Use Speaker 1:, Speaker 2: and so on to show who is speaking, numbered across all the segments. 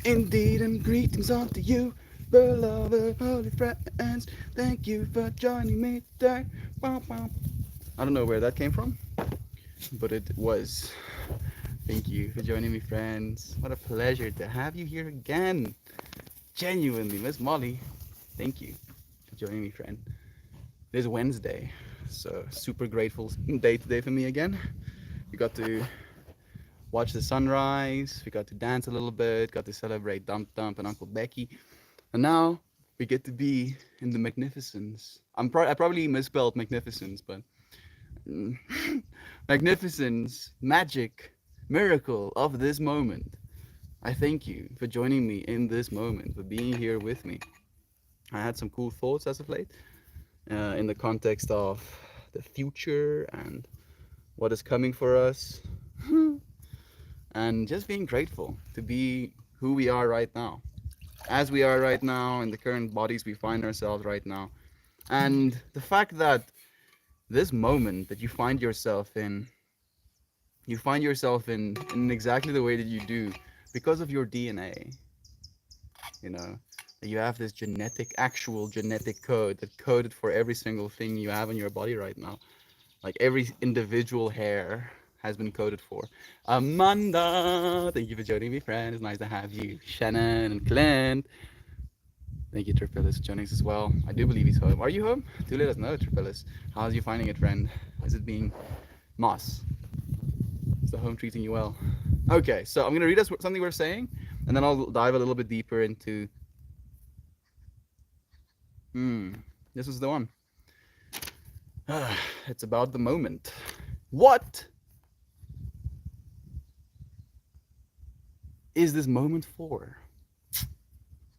Speaker 1: Indeed, and greetings unto you, beloved holy friends. Thank you for joining me today. I don't know where that came from, but it was. Thank you for joining me, friends. What a pleasure to have you here again. Genuinely, Miss Molly, thank you for joining me, friend. It is Wednesday, so super grateful day today for me again. We got to watch the sunrise, we got to dance a little bit, got to celebrate Dump Dump and Uncle Becky, and now we get to be in the magnificence. I probably misspelled magnificence, but mm, magnificence, magic, miracle of this moment. I thank you for joining me in this moment, for being here with me. I had some cool thoughts as of late in the context of the future and what is coming for us, and just being grateful to be who we are right now, as we are right now, in the current bodies we find ourselves right now. And the fact that this moment that you find yourself in exactly the way that you do because of your DNA, you know, that you have this actual genetic code that coded for every single thing you have in your body right now. Like every individual hair has been coded for. Amanda, thank you for joining me, friend. It's nice to have you. Shannon and Clint. Thank you, Tripilis, for joining us as well. I do believe he's home. Are you home? Do let us know, Tripilis. How's you finding it, friend? Is it being Moss? Is the home treating you well? Okay, so I'm going to read us something we're saying, and then I'll dive a little bit deeper into... this is the one. It's about the moment. What is this moment for?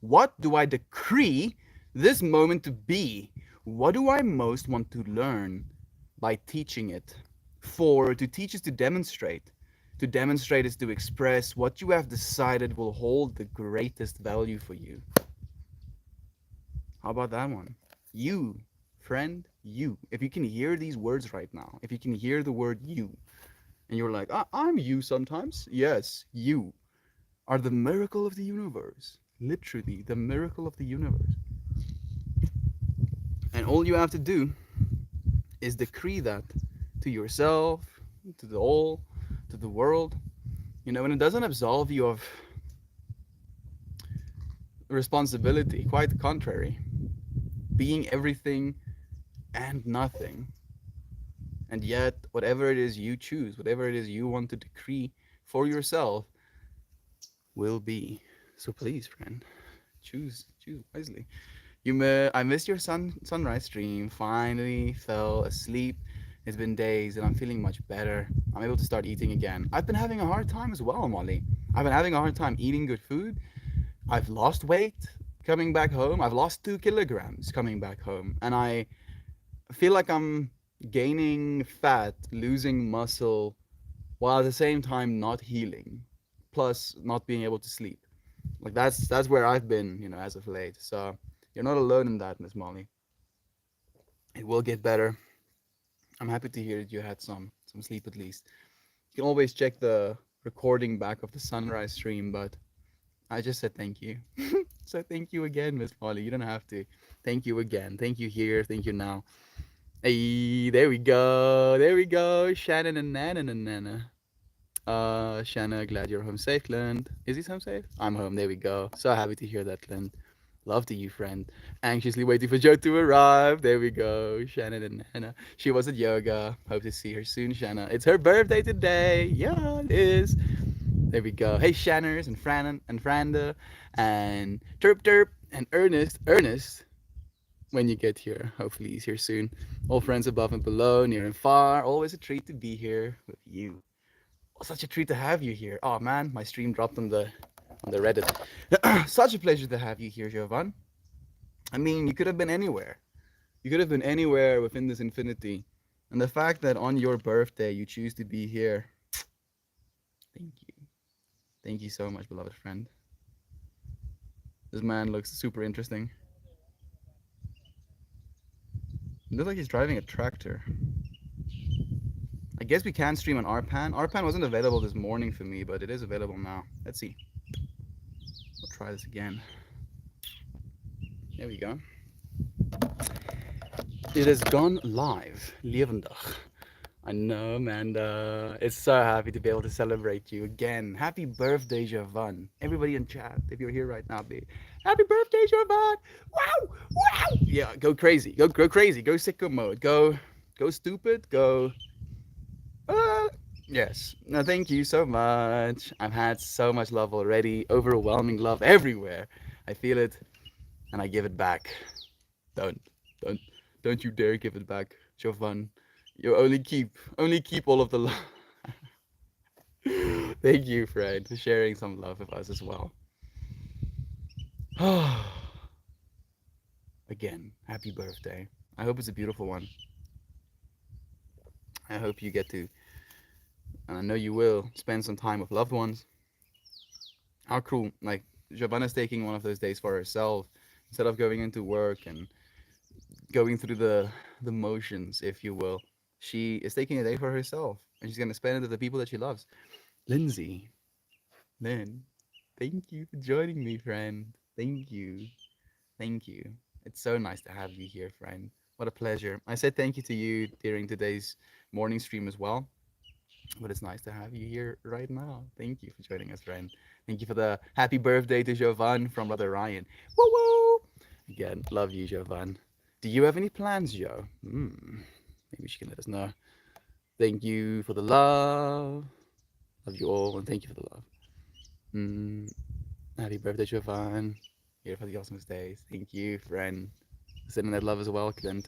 Speaker 1: What do I decree this moment to be? What do I most want to learn by teaching it? To teach is to demonstrate. To demonstrate is to express what you have decided will hold the greatest value for you. How about that one? You, friend, you. If you can hear these words right now, if you can hear the word you, and you're like, I'm you sometimes. Yes, you are the miracle of the universe. Literally, the miracle of the universe. And all you have to do is decree that to yourself, to the all, to the world. And it doesn't absolve you of responsibility. Quite the contrary. Being everything and nothing. And yet, whatever it is you choose, whatever it is you want to decree for yourself, will be. So please, friend, choose wisely. I missed your sunrise stream. Finally fell asleep. It's been days and I'm feeling much better. I'm able to start eating again. I've been having a hard time as well, Molly. I've been having a hard time eating good food. I've lost weight coming back home. I've lost 2 kilograms coming back home. And I feel like I'm gaining fat, losing muscle, while at the same time not healing, plus not being able to sleep. Like that's where I've been, as of late. So you're not alone in that, Miss Molly. It will get better. I'm happy to hear that you had some sleep at least. You can always check the recording back of the sunrise stream, but I just said thank you. So thank you again, Miss Molly. You don't have to. Thank you again. Thank you here. Thank you now. Hey, there we go. There we go. Shannon and Nana and Nana. Shanna, glad you're home safe, Clint. Is he home safe? I'm home. There we go. So happy to hear that, Clint. Love to you, friend. Anxiously waiting for Joe to arrive. There we go. Shannon and Hannah. She was at yoga. Hope to see her soon, Shanna. It's her birthday today. Yeah, it is. There we go. Hey, Shanners and Fran and Franda and Terp Terp and Ernest. Ernest, when you get here, hopefully he's here soon. All friends above and below, near and far. Always a treat to be here with you. Such a treat to have you here. Oh man, my stream dropped on the Reddit. Such a pleasure to have you here, Jovan. I mean, you could have been anywhere. You could have been anywhere within this infinity. And the fact that on your birthday you choose to be here, thank you. Thank you so much, beloved friend. This man looks super interesting. It looks like he's driving a tractor. I guess we can stream on Arpan. Arpan wasn't available this morning for me, but it is available now. Let's see. We'll try this again. There we go. It has gone live. Levendig. I know, Amanda. It's so happy to be able to celebrate you again. Happy birthday, Javan. Everybody in chat, if you're here right now, be happy birthday, Javan. Wow, wow. Yeah, go crazy. Go crazy. Go sicko mode. Go stupid. Go. Uh, yes. No, thank you so much. I've had so much love already. Overwhelming love everywhere. I feel it, and I give it back. Don't, don't, don't you dare give it back, Jovan. You only keep all of the love. Thank you, Fred, for sharing some love with us as well. Again, happy birthday. I hope it's a beautiful one. I hope you get to, and I know you will, spend some time with loved ones. How cool. Like, Giovanna's taking one of those days for herself instead of going into work and going through the motions, if you will. She is taking a day for herself, and she's gonna spend it with the people that she loves. Lindsay, Lynn, thank you for joining me, friend. Thank you, thank you. It's so nice to have you here, friend. What a pleasure. I said thank you to you during today's morning stream as well, but it's nice to have you here right now. Thank you for joining us, friend. Thank you for the happy birthday to Jovan from Brother Ryan. Woo woo! Again, love you, Jovan. Do you have any plans, Joe? Maybe she can let us know. Thank you for the love. Love you all, and thank you for the love. Happy birthday, Jovan. Here for the awesomest days. Thank you, friend. Sending that love as well, Clint.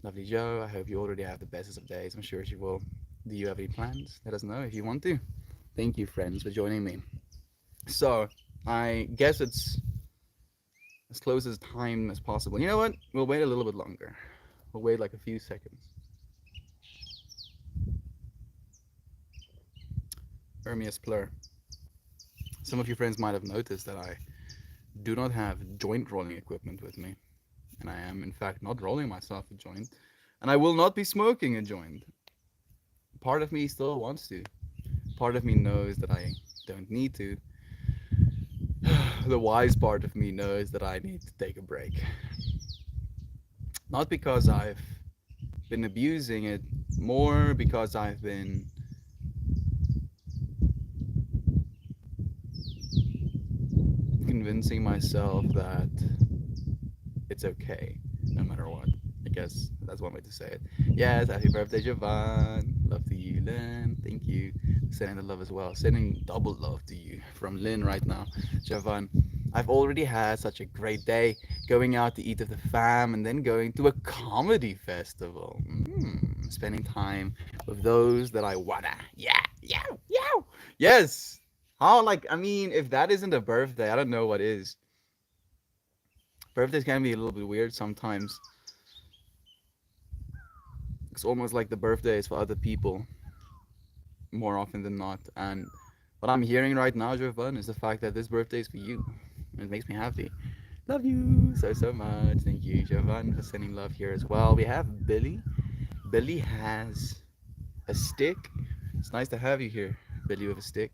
Speaker 1: Lovely Joe. I hope you already have the bestest of days. I'm sure she will. Do you have any plans? Let us know if you want to. Thank you, friends, for joining me. So, I guess it's as close as time as possible. You know what? We'll wait a little bit longer. We'll wait like a few seconds. Ermias Plur. Some of your friends might have noticed that I do not have joint rolling equipment with me. And I am, in fact, not rolling myself a joint. And I will not be smoking a joint. Part of me still wants to. Part of me knows that I don't need to. The wise part of me knows that I need to take a break. Not because I've been abusing it, more because I've been convincing myself that it's okay, no matter what. I guess that's one way to say it. Yes, happy birthday, Jovan. Love to you, Lynn. Thank you for sending the love as well. Sending double love to you from Lynn right now. Jovan, I've already had such a great day going out to eat with the fam and then going to a comedy festival. Spending time with those that I wanna. Yeah. Yes. How, like, I mean, if that isn't a birthday, I don't know what is. Birthdays can be a little bit weird sometimes. It's almost like the birthday is for other people more often than not. And what I'm hearing right now, Jovan, is the fact that this birthday is for you. It makes me happy. Love you so much. Thank you, Jovan, for sending love here as well. We have Billy. Billy has a stick. It's nice to have you here, Billy, with a stick.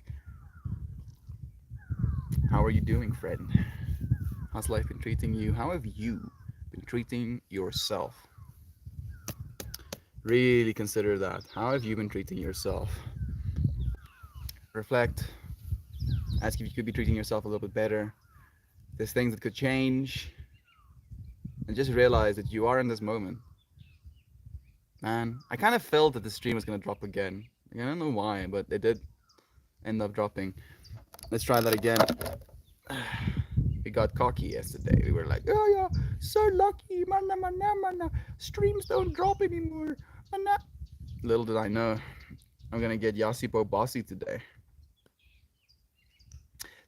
Speaker 1: How are you doing, friend? How's life been treating you? How have you been treating yourself? Really consider that. How have you been treating yourself? Reflect. Ask if you could be treating yourself a little bit better. There's things that could change. And just realize that you are in this moment. Man, I kind of felt that the stream was going to drop again. I don't know why, but it did end up dropping. Let's try that again. We got cocky yesterday. We were like, oh yeah, so lucky, mana. Streams don't drop anymore. Mana. Little did I know, I'm gonna get Yasipo bossy today.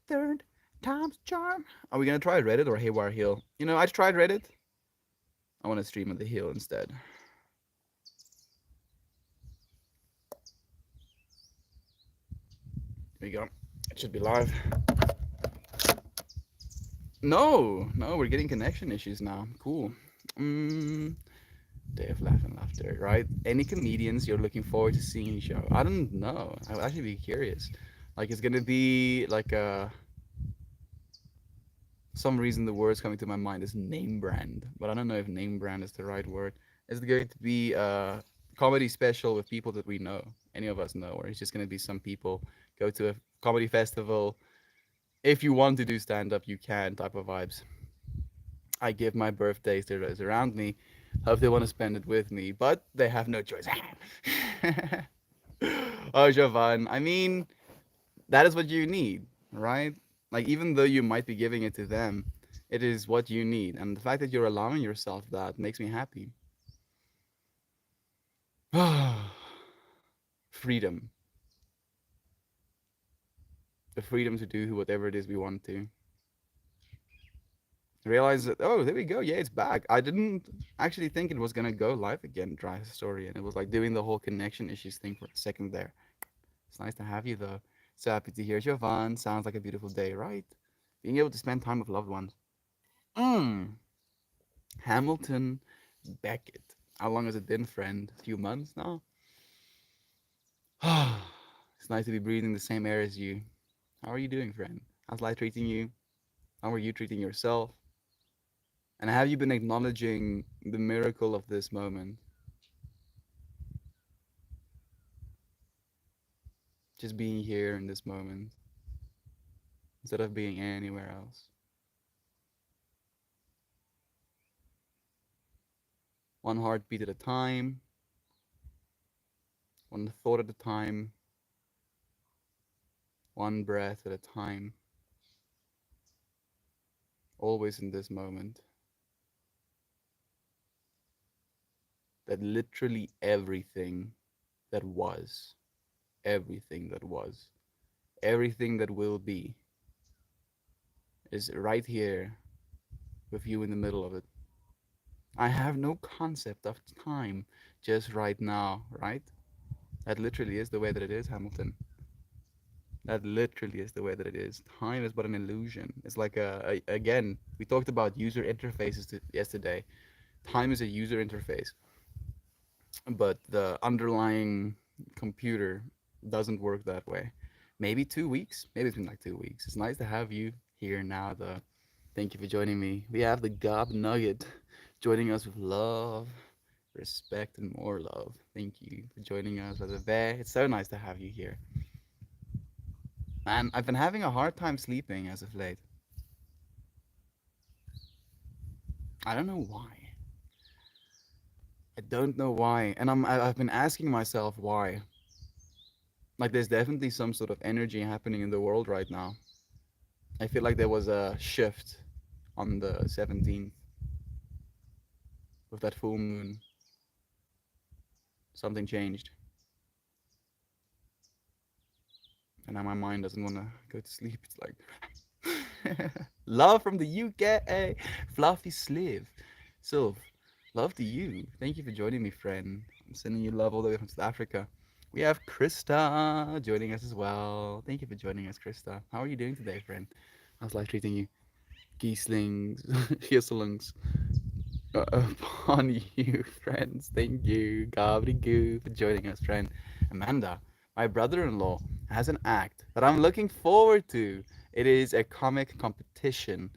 Speaker 1: Third time's charm. Are we gonna try Reddit or Haywire Hill? You know, I tried Reddit. I want to stream at the Hill instead. Here we go. It should be live. No, we're getting connection issues now. Cool. Day of Laugh and Laughter, right? Any comedians you're looking forward to seeing show? I don't know. I would actually be curious. Like, it's gonna be like some reason the words coming to my mind is name brand, but I don't know if name brand is the right word. It's going to be a comedy special with people that we know, any of us know, or it's just gonna be some people go to a comedy festival. If you want to do stand up, you can type of vibes. I give my birthdays to those around me. Hope they want to spend it with me, but they have no choice. Oh, Jovan, I mean, that is what you need, right? Like, even though you might be giving it to them, it is what you need. And the fact that you're allowing yourself that makes me happy. Freedom. The freedom to do whatever it is we want to. Realize that, oh, there we go. Yeah, it's back. I didn't actually think it was going to go live again, Dry Story. And it was like doing the whole connection issues thing for a second there. It's nice to have you, though. So happy to hear Jovan. Sounds like a beautiful day, right? Being able to spend time with loved ones. Mm. Hamilton Beckett. How long has it been, friend? A few months now? It's nice to be breathing the same air as you. How are you doing, friend? How's life treating you? How are you treating yourself? And have you been acknowledging the miracle of this moment? Just being here in this moment instead of being anywhere else. One heartbeat at a time, one thought at a time, one breath at a time, always in this moment. That literally was, everything that was, everything that will be is right here with you in the middle of it. I have no concept of time just right now, right? That literally is the way that it is, Hamilton. That literally is the way that it is. Time is but an illusion. It's like again, we talked about user interfaces yesterday. Time is a user interface, but the underlying computer doesn't work that way. Maybe 2 weeks. Maybe it's been like 2 weeks. It's nice to have you here now, though. Thank you for joining me. We have the Gob Nugget joining us with love, respect, and more love. Thank you for joining us, Brother Bear. It's so nice to have you here. Man, I've been having a hard time sleeping as of late. I don't know why. I don't know why. And I've been asking myself why. Like there's definitely some sort of energy happening in the world right now. I feel like there was a shift on the 17th with that full moon. Something changed. And now my mind doesn't want to go to sleep. It's like love from the UK, Fluffy Sliv. Sylv, love to you. Thank you for joining me, friend. I'm sending you love all the way from South Africa. We have Krista joining us as well. Thank you for joining us, Krista. How are you doing today, friend? How's life treating you? Gieslings, Gieselings, upon you, friends. Thank you, Gabrigu, for joining us, friend. Amanda, my brother-in-law, has an act that I'm looking forward to. It is a comic competition.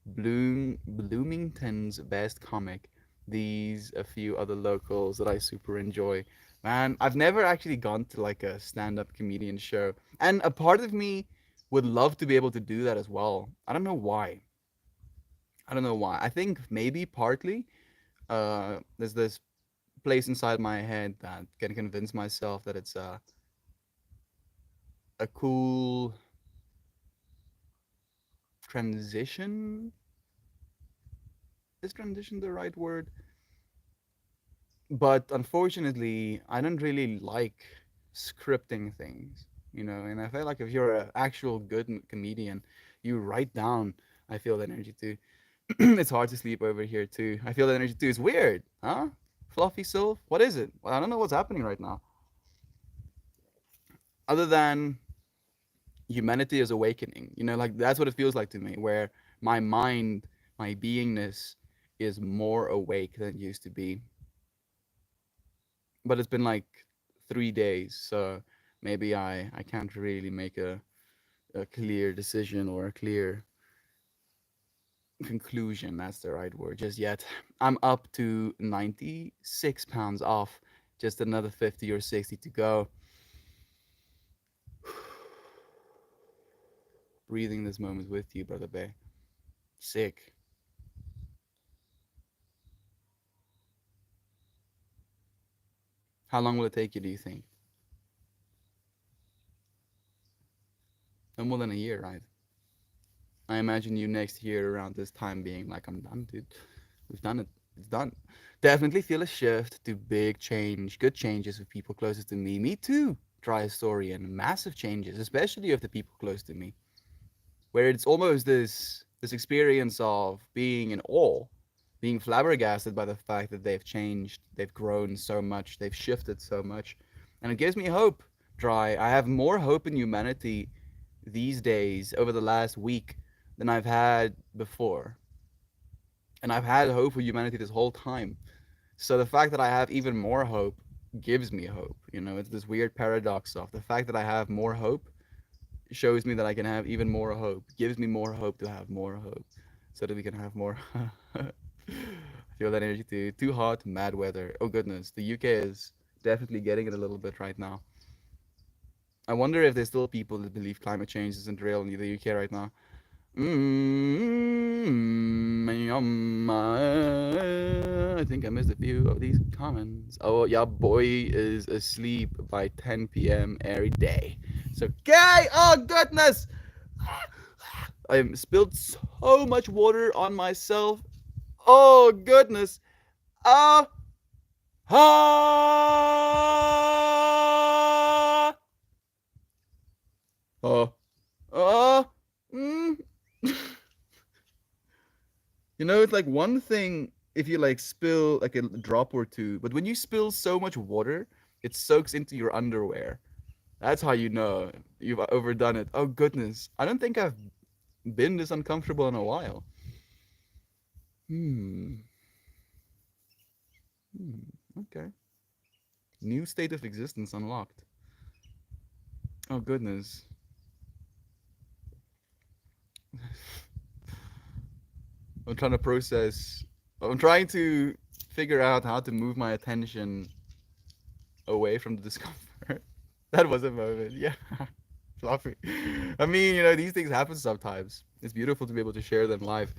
Speaker 1: Bloomington's best comic. These a few other locals that I super enjoy. Man, I've never actually gone to like a stand-up comedian show, and a part of me would love to be able to do that as well. I don't know why. I don't know why. I think maybe partly there's this place inside my head that can convince myself that it's a cool transition. Is transition the right word? But unfortunately, I don't really like scripting things, and I feel like if you're an actual good comedian, you write down. I feel the energy too. It's hard to sleep over here too. I feel the energy too. It's weird, huh? Fluffy soul. What is it? Well, I don't know what's happening right now. Other than humanity is awakening. Like that's what it feels like to me, where my mind, my beingness is more awake than it used to be. but it's been like 3 days, so maybe I can't really make a clear decision or a clear conclusion. That's the right word just yet. I'm up to 96 pounds off, just another 50 or 60 to go. Breathing this moment with you, brother Bay. Sick. How long will it take you, do you think? No more than a year, right? I imagine you next year around this time being like, I'm done, dude. We've done it. It's done. Definitely feel a shift to big change, good changes with people closest to me. Me too. Try a story and massive changes, especially with the people close to me, where it's almost this experience of being in awe, being flabbergasted by the fact that they've changed, they've grown so much, they've shifted so much, and it gives me hope. Dry. I have more hope in humanity these days over the last week than I've had before. And I've had hope for humanity this whole time. So the fact that I have even more hope gives me hope. You know, it's this weird paradox of the fact that I have more hope shows me that I can have even more hope, gives me more hope to have more hope, so that we can have more. I feel that energy too. Too hot, mad weather. Oh goodness, the UK is definitely getting it a little bit right now. I wonder if there's still people that believe climate change isn't real in the UK right now. I think I missed a few of these comments. Oh, yeah, boy is asleep by 10 p.m. every day. So, gay! Oh, goodness! I spilled so much water on myself. Oh, goodness. Ah! Ah! Oh. Oh. Mm. You know, it's like one thing if you like spill like a drop or two, but when you spill so much water, it soaks into your underwear. That's how you know you've overdone it. Oh goodness. I don't think I've been this uncomfortable in a while. Hmm. Hmm. Okay. New state of existence unlocked. Oh goodness. I'm trying to process. I'm trying to figure out how to move my attention away from the discomfort. That was a moment. Yeah. Fluffy. I mean, you know, these things happen sometimes. It's beautiful to be able to share them live.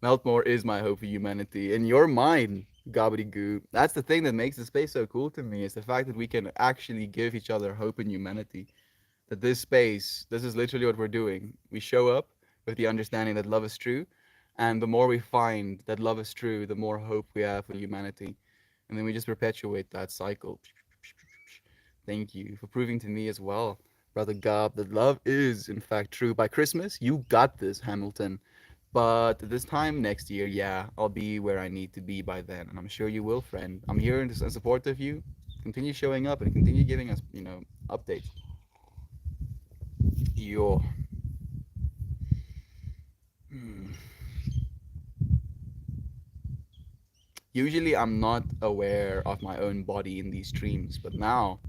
Speaker 1: Meltmore is my hope for humanity. In your mind, gobbledygoo. That's the thing that makes the space so cool to me, is the fact that we can actually give each other hope in humanity. That this space, this is literally what we're doing. We show up with the understanding that love is true. And the more we find that love is true, the more hope we have for humanity. And then we just perpetuate that cycle. Thank you for proving to me as well, Brother Gob, that love is in fact true. By Christmas, you got this, Hamilton. But this time next year, yeah, I'll be where I need to be by then, and I'm sure you will, friend. I'm here in support of you. Continue showing up and continue giving us, updates. Yo. Hmm. Usually, I'm not aware of my own body in these streams, but now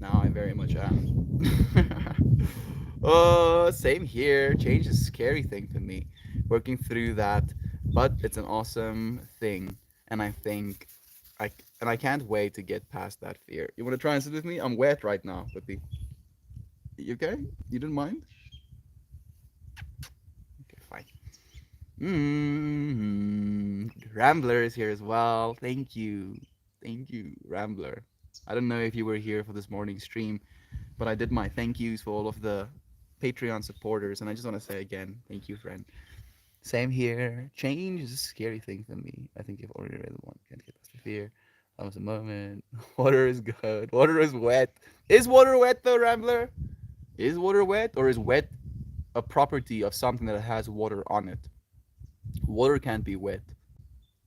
Speaker 1: I very much am. Same here. Change is a scary thing for me. Working through that, but it's an awesome thing, and I think I can't wait to get past that fear. You want to try and sit with me? I'm wet right now, Whippy. You okay? You didn't mind? Okay, fine. Rambler is here as well. Thank you, Rambler. I don't know if you were here for this morning stream, but I did my thank yous for all of the Patreon supporters, and I just want to say again, thank you, friend. Same here. Change is a scary thing for me. I think you've already read the one. Can't get past the fear. That was a moment. Water is good. Water is wet. Is water wet though, Rambler? Is water wet, or is wet a property of something that has water on it? Water can't be wet.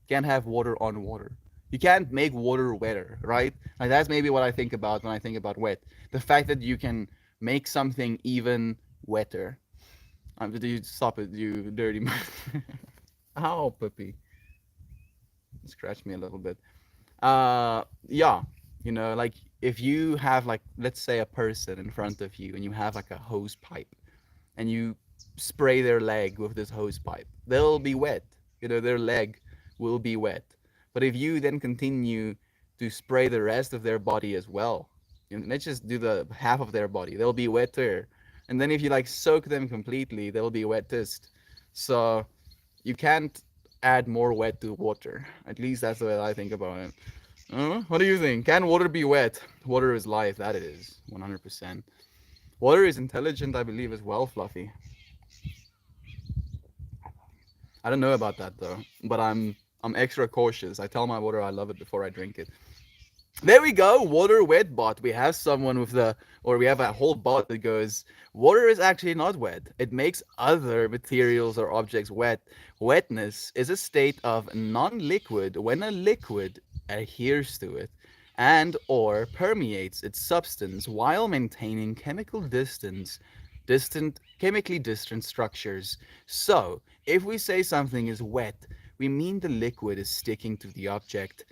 Speaker 1: Can't have water on water. You can't make water wetter, right? Like that's maybe what I think about when I think about wet. The fact that you can make something even wetter. You stop it, you dirty man. Ow, puppy. Scratch me a little bit. Yeah, like if you have like, let's say, a person in front of you and you have like a hose pipe and you spray their leg with this hose pipe, they'll be wet. Their leg will be wet. But if you then continue to spray the rest of their body as well, let's just do the half of their body, they'll be wetter. And then if you like soak them completely, they'll be wettest. So you can't add more wet to water. At least that's the way I think about it. What do you think? Can water be wet? Water is life. That it is 100%. Water is intelligent, I believe, as well, Fluffy. I don't know about that though, but I'm extra cautious. I tell my water I love it before I drink it. There we go, water wet bot. We have someone with the, or we have a whole bot that goes, water is actually not wet. It makes other materials or objects wet. Wetness is a state of non-liquid when a liquid adheres to it and or permeates its substance while maintaining chemical chemically distant structures. So, if we say something is wet, we mean the liquid is sticking to the object.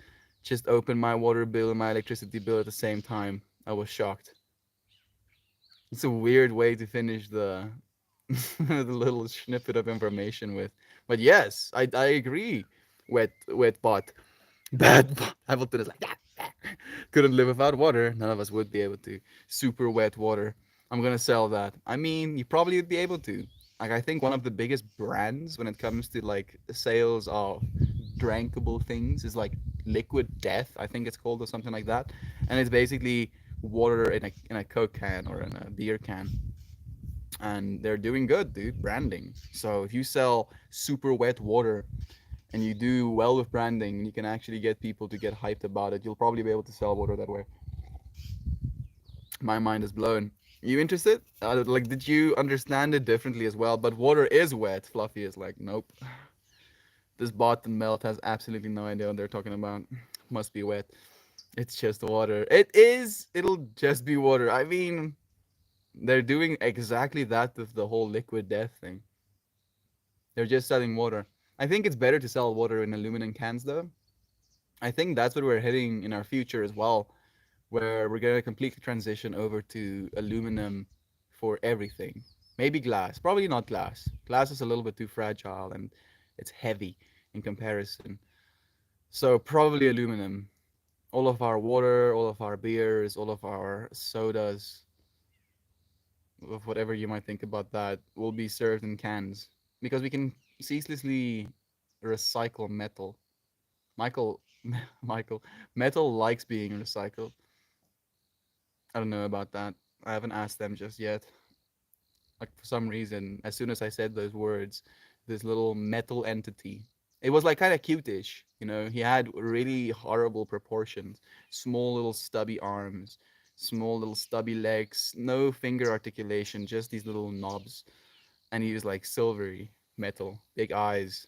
Speaker 1: Just opened my water bill and my electricity bill at the same time. I was shocked. It's a weird way to finish the the little snippet of information with. But yes, I agree. Wet bot. Bad bot. Hamilton is like couldn't live without water. None of us would be able to. Super wet water. I'm gonna sell that. I mean, you probably would be able to. Like, I think one of the biggest brands when it comes to like sales of drinkable things is like Liquid Death, I think it's called, or something like that. And it's basically water in a Coke can or in a beer can. And they're doing good, dude. Branding. So if you sell super wet water and you do well with branding and you can actually get people to get hyped about it, you'll probably be able to sell water that way. My mind is blown. You interested? Like, did you understand it differently as well? But water is wet. Fluffy is like, nope. This bot and melt has absolutely no idea what they're talking about. Must be wet. It's just water. It is. It'll just be water. I mean, they're doing exactly that with the whole liquid death thing. They're just selling water. I think it's better to sell water in aluminum cans, though. I think that's what we're heading in our future as well, where we're going to completely transition over to aluminum for everything. Maybe glass, probably not glass. Glass is a little bit too fragile and it's heavy in comparison. So probably aluminum. All of our water, all of our beers, all of our sodas, of whatever you might think about that, will be served in cans because we can ceaselessly recycle metal. Michael, Michael, metal likes being recycled. I don't know about that. I haven't asked them just yet. Like, for some reason, as soon as I said those words, this little metal entity, it was like kind of cute-ish. He had really horrible proportions, small little stubby arms, small little stubby legs, no finger articulation, just these little knobs, and he was like silvery metal, big eyes,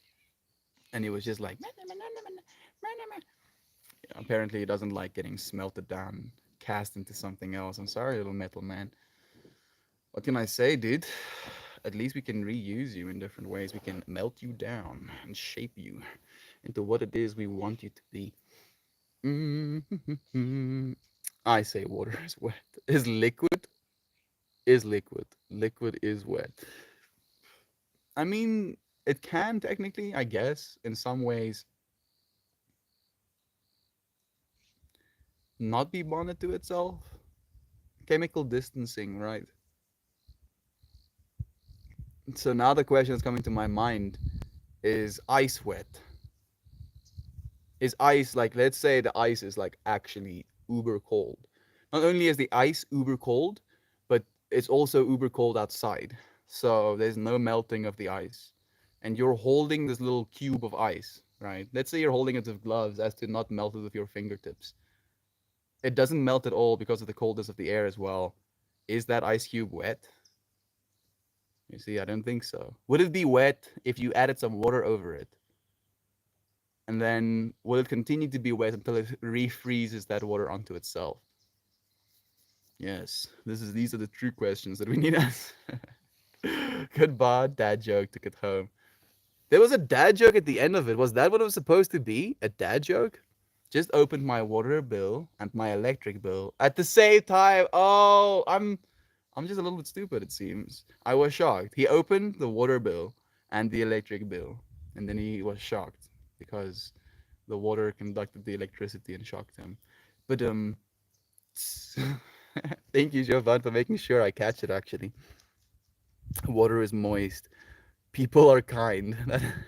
Speaker 1: and he was just like. Apparently, he doesn't like getting smelted down, cast into something else. I'm sorry, little metal man. What can I say, dude? At least we can reuse you in different ways. We can melt you down and shape you into what it is we want you to be. I say water is wet. Is liquid? Is liquid. Liquid is wet. I mean, it can technically, I guess, in some ways, not be bonded to itself. Chemical distancing, right? So now the question that's coming to my mind is ice wet? Is ice, like, let's say the ice is like actually uber cold. Not only is the ice uber cold, but it's also uber cold outside. So there's no melting of the ice. And you're holding this little cube of ice, right? Let's say you're holding it with gloves as to not melt it with your fingertips. It doesn't melt at all because of the coldness of the air as well. Is that ice cube wet? You see, I don't think so. Would it be wet if you added some water over it? And then will it continue to be wet until it refreezes that water onto itself? Yes, these are the true questions that we need to answer. Goodbye, dad joke took it home. There was a dad joke at the end of it. Was that what it was supposed to be? A dad joke? just opened my water bill and my electric bill at the same time. Oh, I'm just a little bit stupid, it seems. I was shocked. He opened the water bill and the electric bill, and then he was shocked because the water conducted the electricity and shocked him. But thank you, Jovan, for making sure I catch it. Actually, water is moist. People are kind.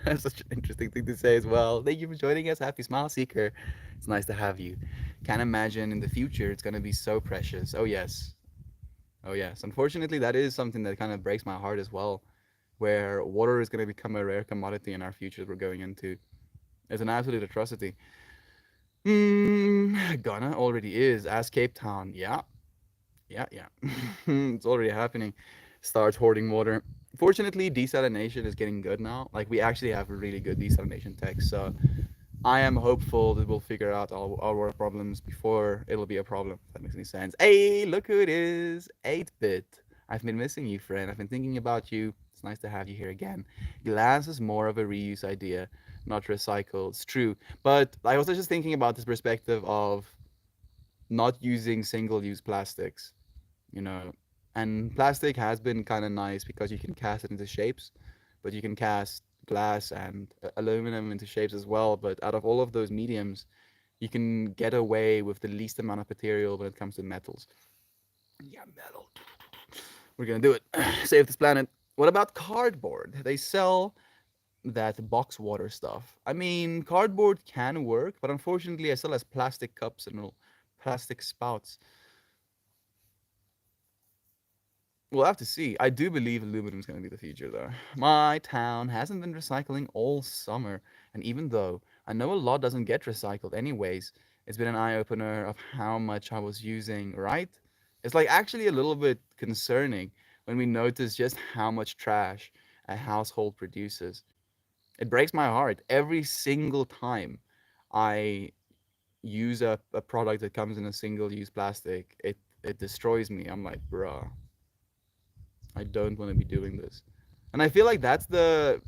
Speaker 1: That's such an interesting thing to say as well. Thank you for joining us. Happy Smile Seeker. It's nice to have you. Can't imagine in the future it's going to be so precious. Oh, yes. Oh, yes. Unfortunately, that is something that kind of breaks my heart as well, where water is going to become a rare commodity in our future we're going into. It's an absolute atrocity. Ghana already is, as Cape Town. Yeah, yeah. It's already happening. Starts hoarding water. Fortunately, desalination is getting good now. Like, we actually have really good desalination tech. So I am hopeful that we'll figure out all our problems before it'll be a problem. If that makes any sense. Hey, look who it is. 8-bit. I've been missing you, friend. I've been thinking about you. It's nice to have you here again. Glass is more of a reuse idea, not recycle. It's true. But I was just thinking about this perspective of not using single-use plastics, you know. And plastic has been kind of nice because you can cast it into shapes, but you can cast glass and aluminum into shapes as well. But out of all of those mediums, you can get away with the least amount of material when it comes to metals. Yeah, metal. We're gonna do it. Save this planet. What about cardboard? They sell that box water stuff. I mean, cardboard can work, but unfortunately, it still has plastic cups and little plastic spouts. We'll have to see. I do believe aluminum is going to be the future, though. My town hasn't been recycling all summer, and even though I know a lot doesn't get recycled anyways, it's been an eye opener of how much I was using, right? It's like actually a little bit concerning when we notice just how much trash a household produces. It breaks my heart every single time I use a product that comes in a single use plastic. It destroys me. I'm like, bruh, I don't want to be doing this. And I feel like that's the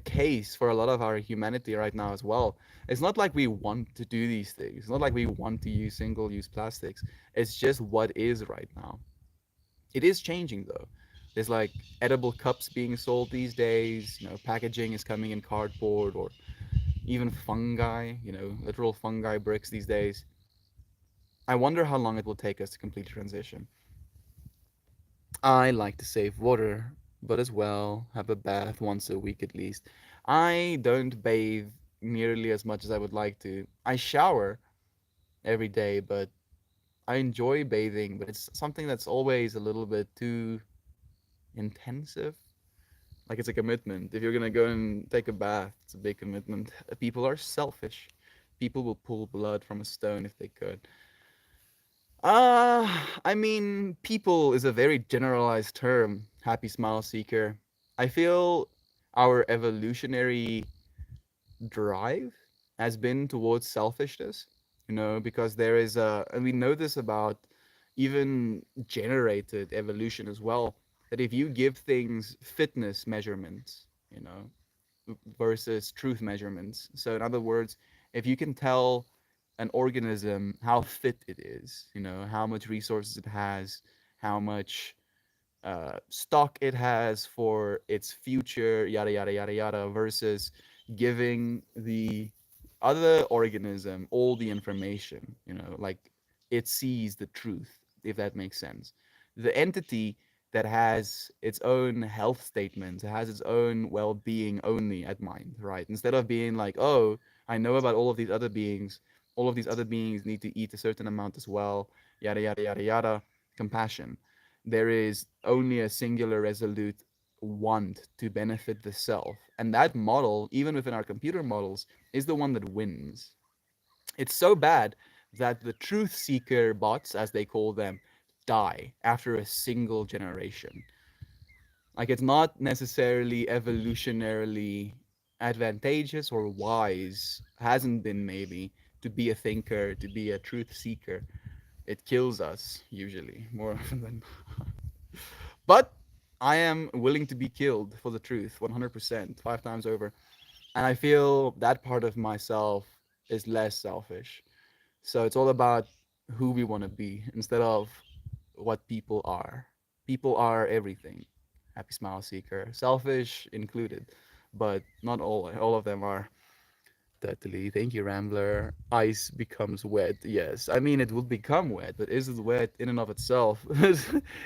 Speaker 1: case for a lot of our humanity right now as well. It's not like we want to do these things. It's not like we want to use single-use plastics. It's just what is right now. It is changing though. There's like edible cups being sold these days. You know, packaging is coming in cardboard or even fungi. You know, literal fungi bricks these days. I wonder how long it will take us to complete the transition. I like to save water, but as well have a bath once a week at least. I don't bathe nearly as much as I would like to. I shower every day, but I enjoy bathing, but it's something that's always a little bit too intensive. Like it's a commitment. If you're gonna go and take a bath, it's a big commitment. People are selfish. People will pull blood from a stone if they could. I mean, people is a very generalized term, happy smile seeker. I feel our evolutionary drive has been towards selfishness, you know, because there is a, and we know this about even generated evolution as well, that if you give things fitness measurements, you know, versus truth measurements. So, in other words, if you can tell an organism how fit it is, you know, how much resources it has, how much stock it has for its future, yada, yada, yada, yada, versus giving the other organism all the information, you know, like it sees the truth, if that makes sense. The entity that has its own health statement, has its own well being only at mind, right? Instead of being like, oh, I know about all of these other beings need to eat a certain amount as well, yada, yada, yada, yada, compassion. There is only a singular resolute want to benefit the self. And that model, even within our computer models, is the one that wins. It's so bad that the truth seeker bots, as they call them, die after a single generation. Like it's not necessarily evolutionarily advantageous or wise, hasn't been maybe, to be a thinker, to be a truth seeker. It kills us usually, more often than not. But I am willing to be killed for the truth, 100%, 5 times over. And I feel that part of myself is less selfish. So it's all about who we want to be instead of what people are. People are everything. Happy smile seeker, selfish included, but not all of them are. Totally. Thank you, Rambler. Ice becomes wet. Yes. I mean, it will become wet, but is it wet in and of itself?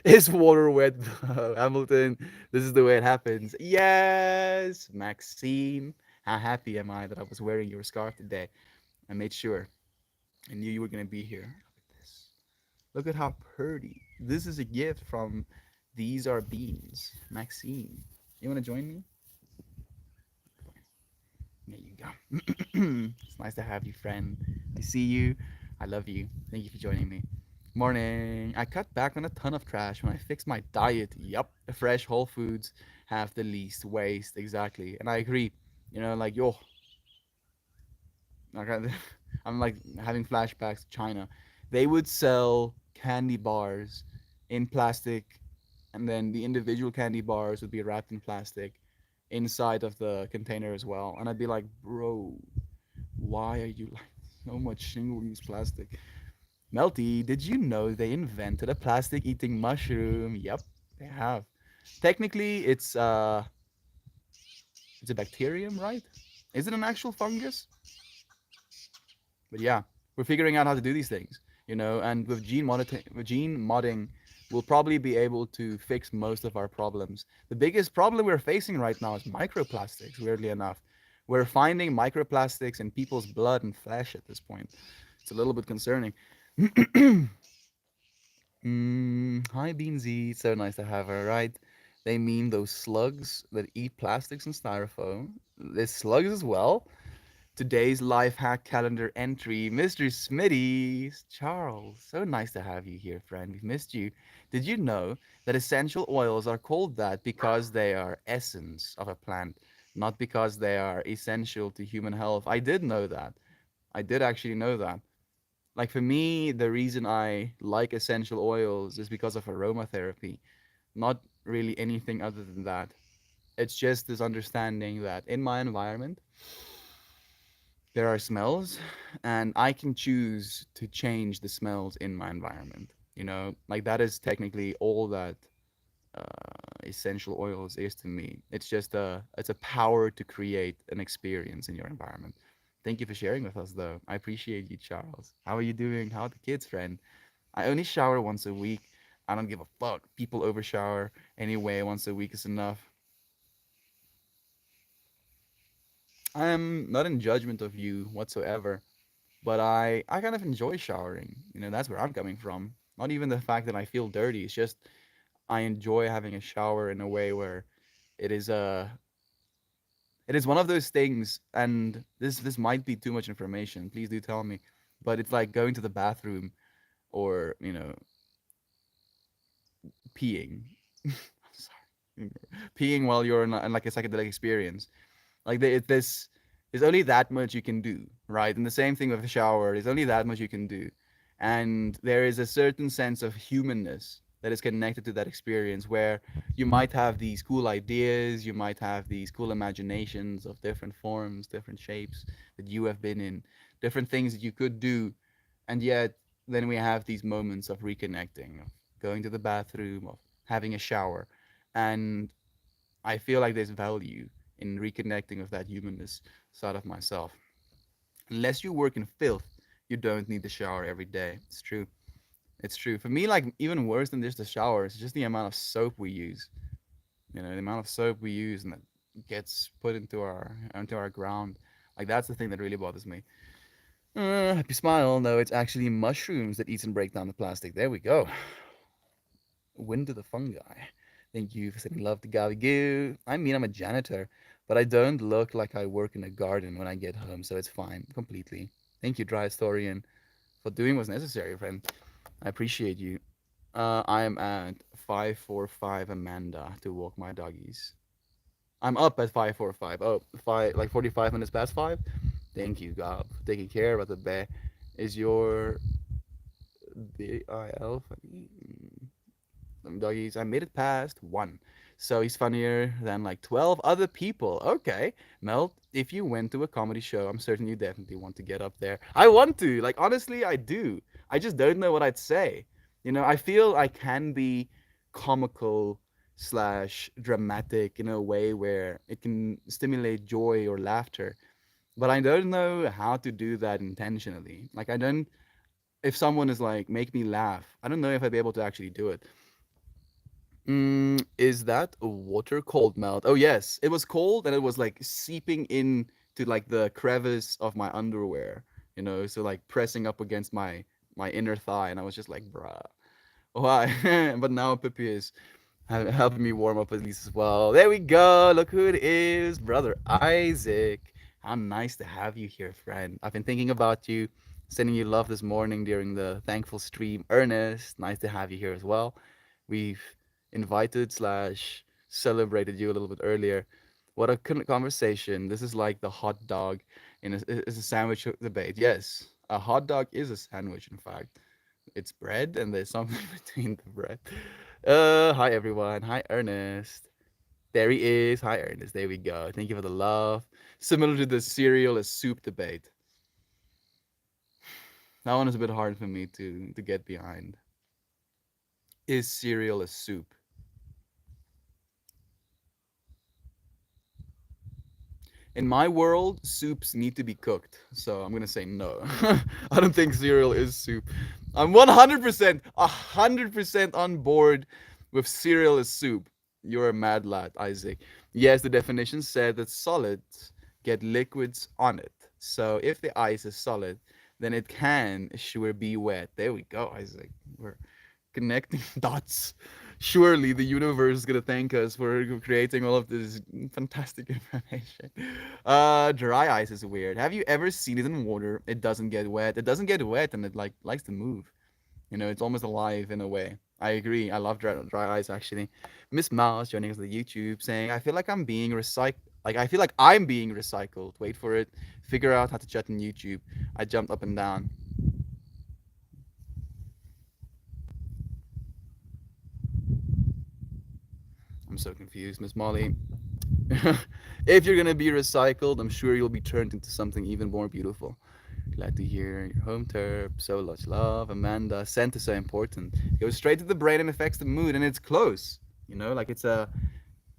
Speaker 1: Is water wet, Hamilton? This is the way it happens. Yes, Maxine. How happy am I that I was wearing your scarf today? I made sure. I knew you were going to be here. Look at this. Look at how pretty. This is a gift from These Are Beans. Maxine. You want to join me? There you go. It's nice to have you, friend. I see you. I love you. Thank you for joining me. Morning. I cut back on a ton of trash when I fixed my diet. Yup. Fresh whole foods have the least waste. Exactly. And I agree. You know, like, yo, like, I'm like having flashbacks to China. They would sell candy bars in plastic, and then the individual candy bars would be wrapped in plastic inside of the container as well. And I'd be like, bro, why are you like so much single use plastic? Melty, did you know they invented a plastic eating mushroom? Yep, they have. Technically, it's a bacterium, right? Is it an actual fungus? But yeah, we're figuring out how to do these things, and with gene modding, we'll probably be able to fix most of our problems. The biggest problem we're facing right now is microplastics, weirdly enough. We're finding microplastics in people's blood and flesh at this point. It's a little bit concerning. Hi, Beansy. So nice to have her, right? They mean those slugs that eat plastics and styrofoam. There's slugs as well. Today's life hack calendar entry, Mr. Smitty. Charles, so nice to have you here, friend. We've missed you. Did you know that essential oils are called that because they are essence of a plant, not because they are essential to human health? I did know that. I did actually know that. Like for me, the reason I like essential oils is because of aromatherapy, not really anything other than that. It's just this understanding that in my environment, there are smells, and I can choose to change the smells in my environment. Like that is technically all that essential oils is to me. It's a power to create an experience in your environment. Thank you for sharing with us, though. I appreciate you, Charles. How are you doing? How are the kids, friend? I only shower once a week. I don't give a fuck. People overshower anyway. Once a week is enough. I am not in judgment of you whatsoever, but I kind of enjoy showering. That's where I'm coming from. Not even the fact that I feel dirty. It's just I enjoy having a shower in a way where it is a it is one of those things, and this might be too much information. Please do tell me, but it's like going to the bathroom or peeing. Sorry, peeing while you're in like a psychedelic experience. Like there's only that much you can do, right? And the same thing with a shower. There's only that much you can do, and there is a certain sense of humanness that is connected to that experience where you might have these cool ideas, you might have these cool imaginations of different forms, different shapes that you have been in, different things that you could do, and yet then we have these moments of reconnecting, of going to the bathroom, of having a shower, and I feel like there's value in reconnecting with that humanness side of myself. Unless you work in filth, you don't need the shower every day. It's true. It's true. For me, like even worse than just the shower, it's just the amount of soap we use. The amount of soap we use and that gets put into our ground. Like that's the thing that really bothers me. Happy smile. No, it's actually mushrooms that eat and break down the plastic. There we go. Wind to the fungi. Thank you for sending love to Gavi Goo. I mean, I'm a janitor, but I don't look like I work in a garden when I get home, so it's fine completely. Thank you, Dry Historian, for doing what's necessary, friend. I appreciate you. I am at 5:45 Amanda to walk my doggies. I'm up at 5:45. Oh, like 45 minutes past 5. Thank you, God, for taking care about the bear. Is your BIL funny? doggies. I made it past one. So he's funnier than like 12 other people. Okay. Mel, if you went to a comedy show, I'm certain you definitely want to get up there. I want to. Like, honestly, I do. I just don't know what I'd say. I feel I can be comical slash dramatic in a way where it can stimulate joy or laughter, but I don't know how to do that intentionally. Like, I don't, if someone is like, make me laugh, I don't know if I'd be able to actually do it. Is that a water cold melt? Oh yes, it was cold and it was like seeping in to like the crevice of my underwear, so like pressing up against my inner thigh, and I was just like, bruh, why? But now Pippi is helping me warm up at least as well. There we go. Look who it is, brother Isaac. How nice to have you here, friend. I've been thinking about you, sending you love this morning during the thankful stream. Ernest, nice to have you here as well. We've invited slash celebrated you a little bit earlier. What a conversation. This is like the hot dog is a sandwich debate. Yes, a hot dog is a sandwich, in fact. It's bread and there's something between the bread. Hi everyone. Hi Ernest. There he is. Hi Ernest. There we go. Thank you for the love. Similar to the cereal as soup debate. That one is a bit hard for me to get behind. Is cereal a soup? In my world, soups need to be cooked. So I'm gonna say no. I don't think cereal is soup. I'm 100% on board with cereal as soup. You're a mad lad, Isaac. Yes, the definition said that solids get liquids on it. So if the ice is solid, then it can sure be wet. There we go, Isaac. We're connecting dots. Surely the universe is gonna thank us for creating all of this fantastic information. Dry ice is weird. Have you ever seen it in water? It doesn't get wet. It doesn't get wet, and it like likes to move. It's almost alive in a way. I agree. I love dry ice actually. Miss Mouse joining us on the YouTube saying, "I feel like I'm being recycled. Like I feel like I'm being recycled. Wait for it. Figure out how to chat on YouTube." I jumped up and down. I'm so confused, Miss Molly. If you're gonna be recycled, I'm sure you'll be turned into something even more beautiful. Glad to hear your home terp. So much love, Amanda. Scent is so important. It goes straight to the brain and affects the mood, and it's close. Like it's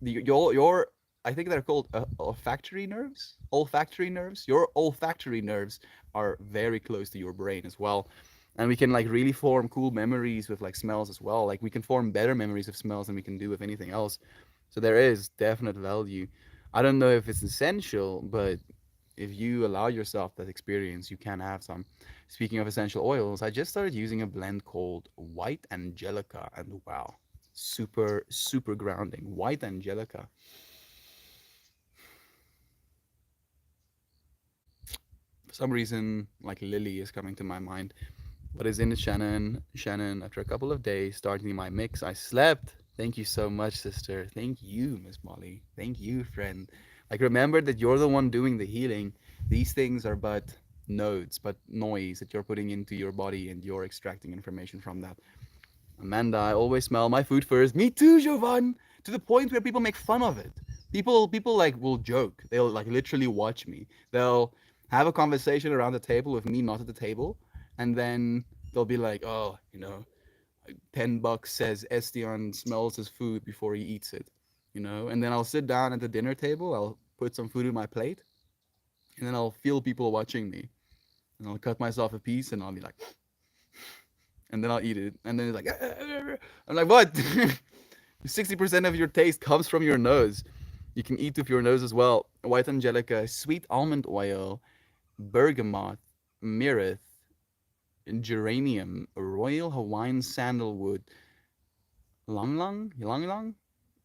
Speaker 1: your I think they're called olfactory nerves. Olfactory nerves. Your olfactory nerves are very close to your brain as well, and we can like really form cool memories with like smells as well. Like we can form better memories of smells than we can do with anything else. So there is definite value. I don't know if it's essential, but if you allow yourself that experience, you can have some. Speaking of essential oils, I just started using a blend called White Angelica, and wow, super, super grounding. White Angelica. For some reason, like Lily is coming to my mind. What is in it, Shannon? Shannon, after a couple of days starting my mix, I slept. Thank you so much, sister. Thank you, Miss Molly. Thank you, friend. Like, remember that you're the one doing the healing. These things are but nodes, but noise that you're putting into your body, and you're extracting information from that. Amanda, I always smell my food first. Me too, Jovan. To the point where people make fun of it. People like will joke. They'll like literally watch me. They'll have a conversation around the table with me not at the table, and then they'll be like, "Oh, $10 says Estian smells his food before he eats it," And then I'll sit down at the dinner table. I'll put some food in my plate, and then I'll feel people watching me, and I'll cut myself a piece, and I'll be like, and then I'll eat it, and then it's like, I'm like, what? 60% of your taste comes from your nose. You can eat with your nose as well. White Angelica, sweet almond oil, bergamot, myrrh, geranium, royal Hawaiian sandalwood, ylang ylang.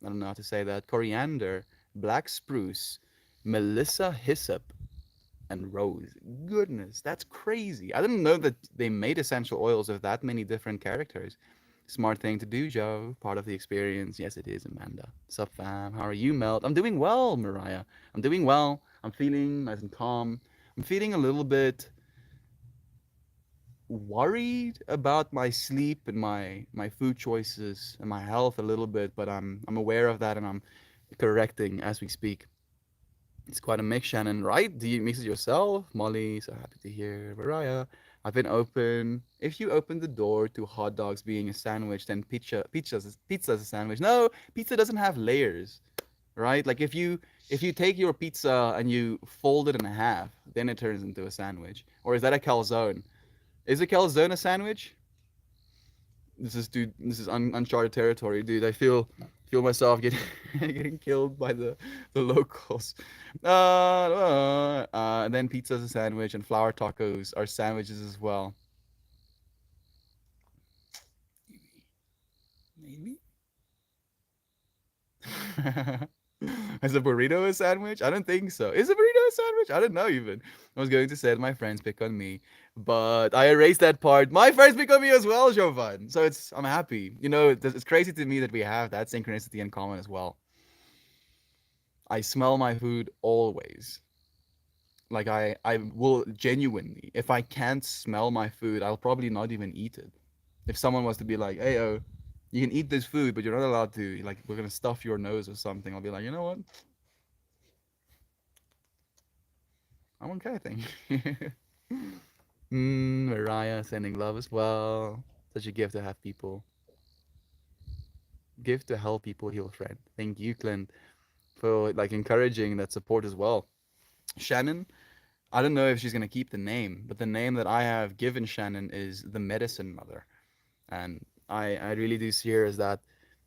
Speaker 1: I don't know how to say that. Coriander, black spruce, Melissa hyssop, and rose. Goodness, that's crazy. I didn't know that they made essential oils of that many different characters. Smart thing to do, Joe. Part of the experience. Yes, it is, Amanda. Sup, fam? How are you, Melt? I'm doing well, Mariah. I'm doing well. I'm feeling nice and calm. I'm feeling a little bit worried about my sleep and my food choices and my health a little bit, but I'm aware of that and I'm correcting as we speak. It's quite a mix, Shannon, right? Do you mix it yourself? Molly, so happy to hear. Mariah, I've been open. If you open the door to hot dogs being a sandwich, then pizza's a sandwich. No, pizza doesn't have layers, right? Like if you take your pizza and you fold it in half, then it turns into a sandwich. Or is that a calzone? Is a calzone a sandwich? This is uncharted territory, dude. I feel myself getting getting killed by the locals. And then pizza's a sandwich, and flour tacos are sandwiches as well. Maybe. Is a burrito a sandwich? I don't think so. Is a burrito a sandwich? I don't know even. I was going to say my friends pick on me, but I erased that part. My friends pick on me as well, Jovan. So I'm happy. It's crazy to me that we have that synchronicity in common as well. I smell my food always. Like I will genuinely, if I can't smell my food, I'll probably not even eat it. If someone was to be like, "Hey, oh, you can eat this food, but you're not allowed to. Like, we're gonna stuff your nose or something," I'll be like, you know what? I won't care. Thank you. Mariah sending love as well. Such a gift to have people. Gift to help people heal, friend. Thank you, Clint, for like encouraging that support as well. Shannon, I don't know if she's gonna keep the name, but the name that I have given Shannon is the Medicine Mother, and I really do see her as that.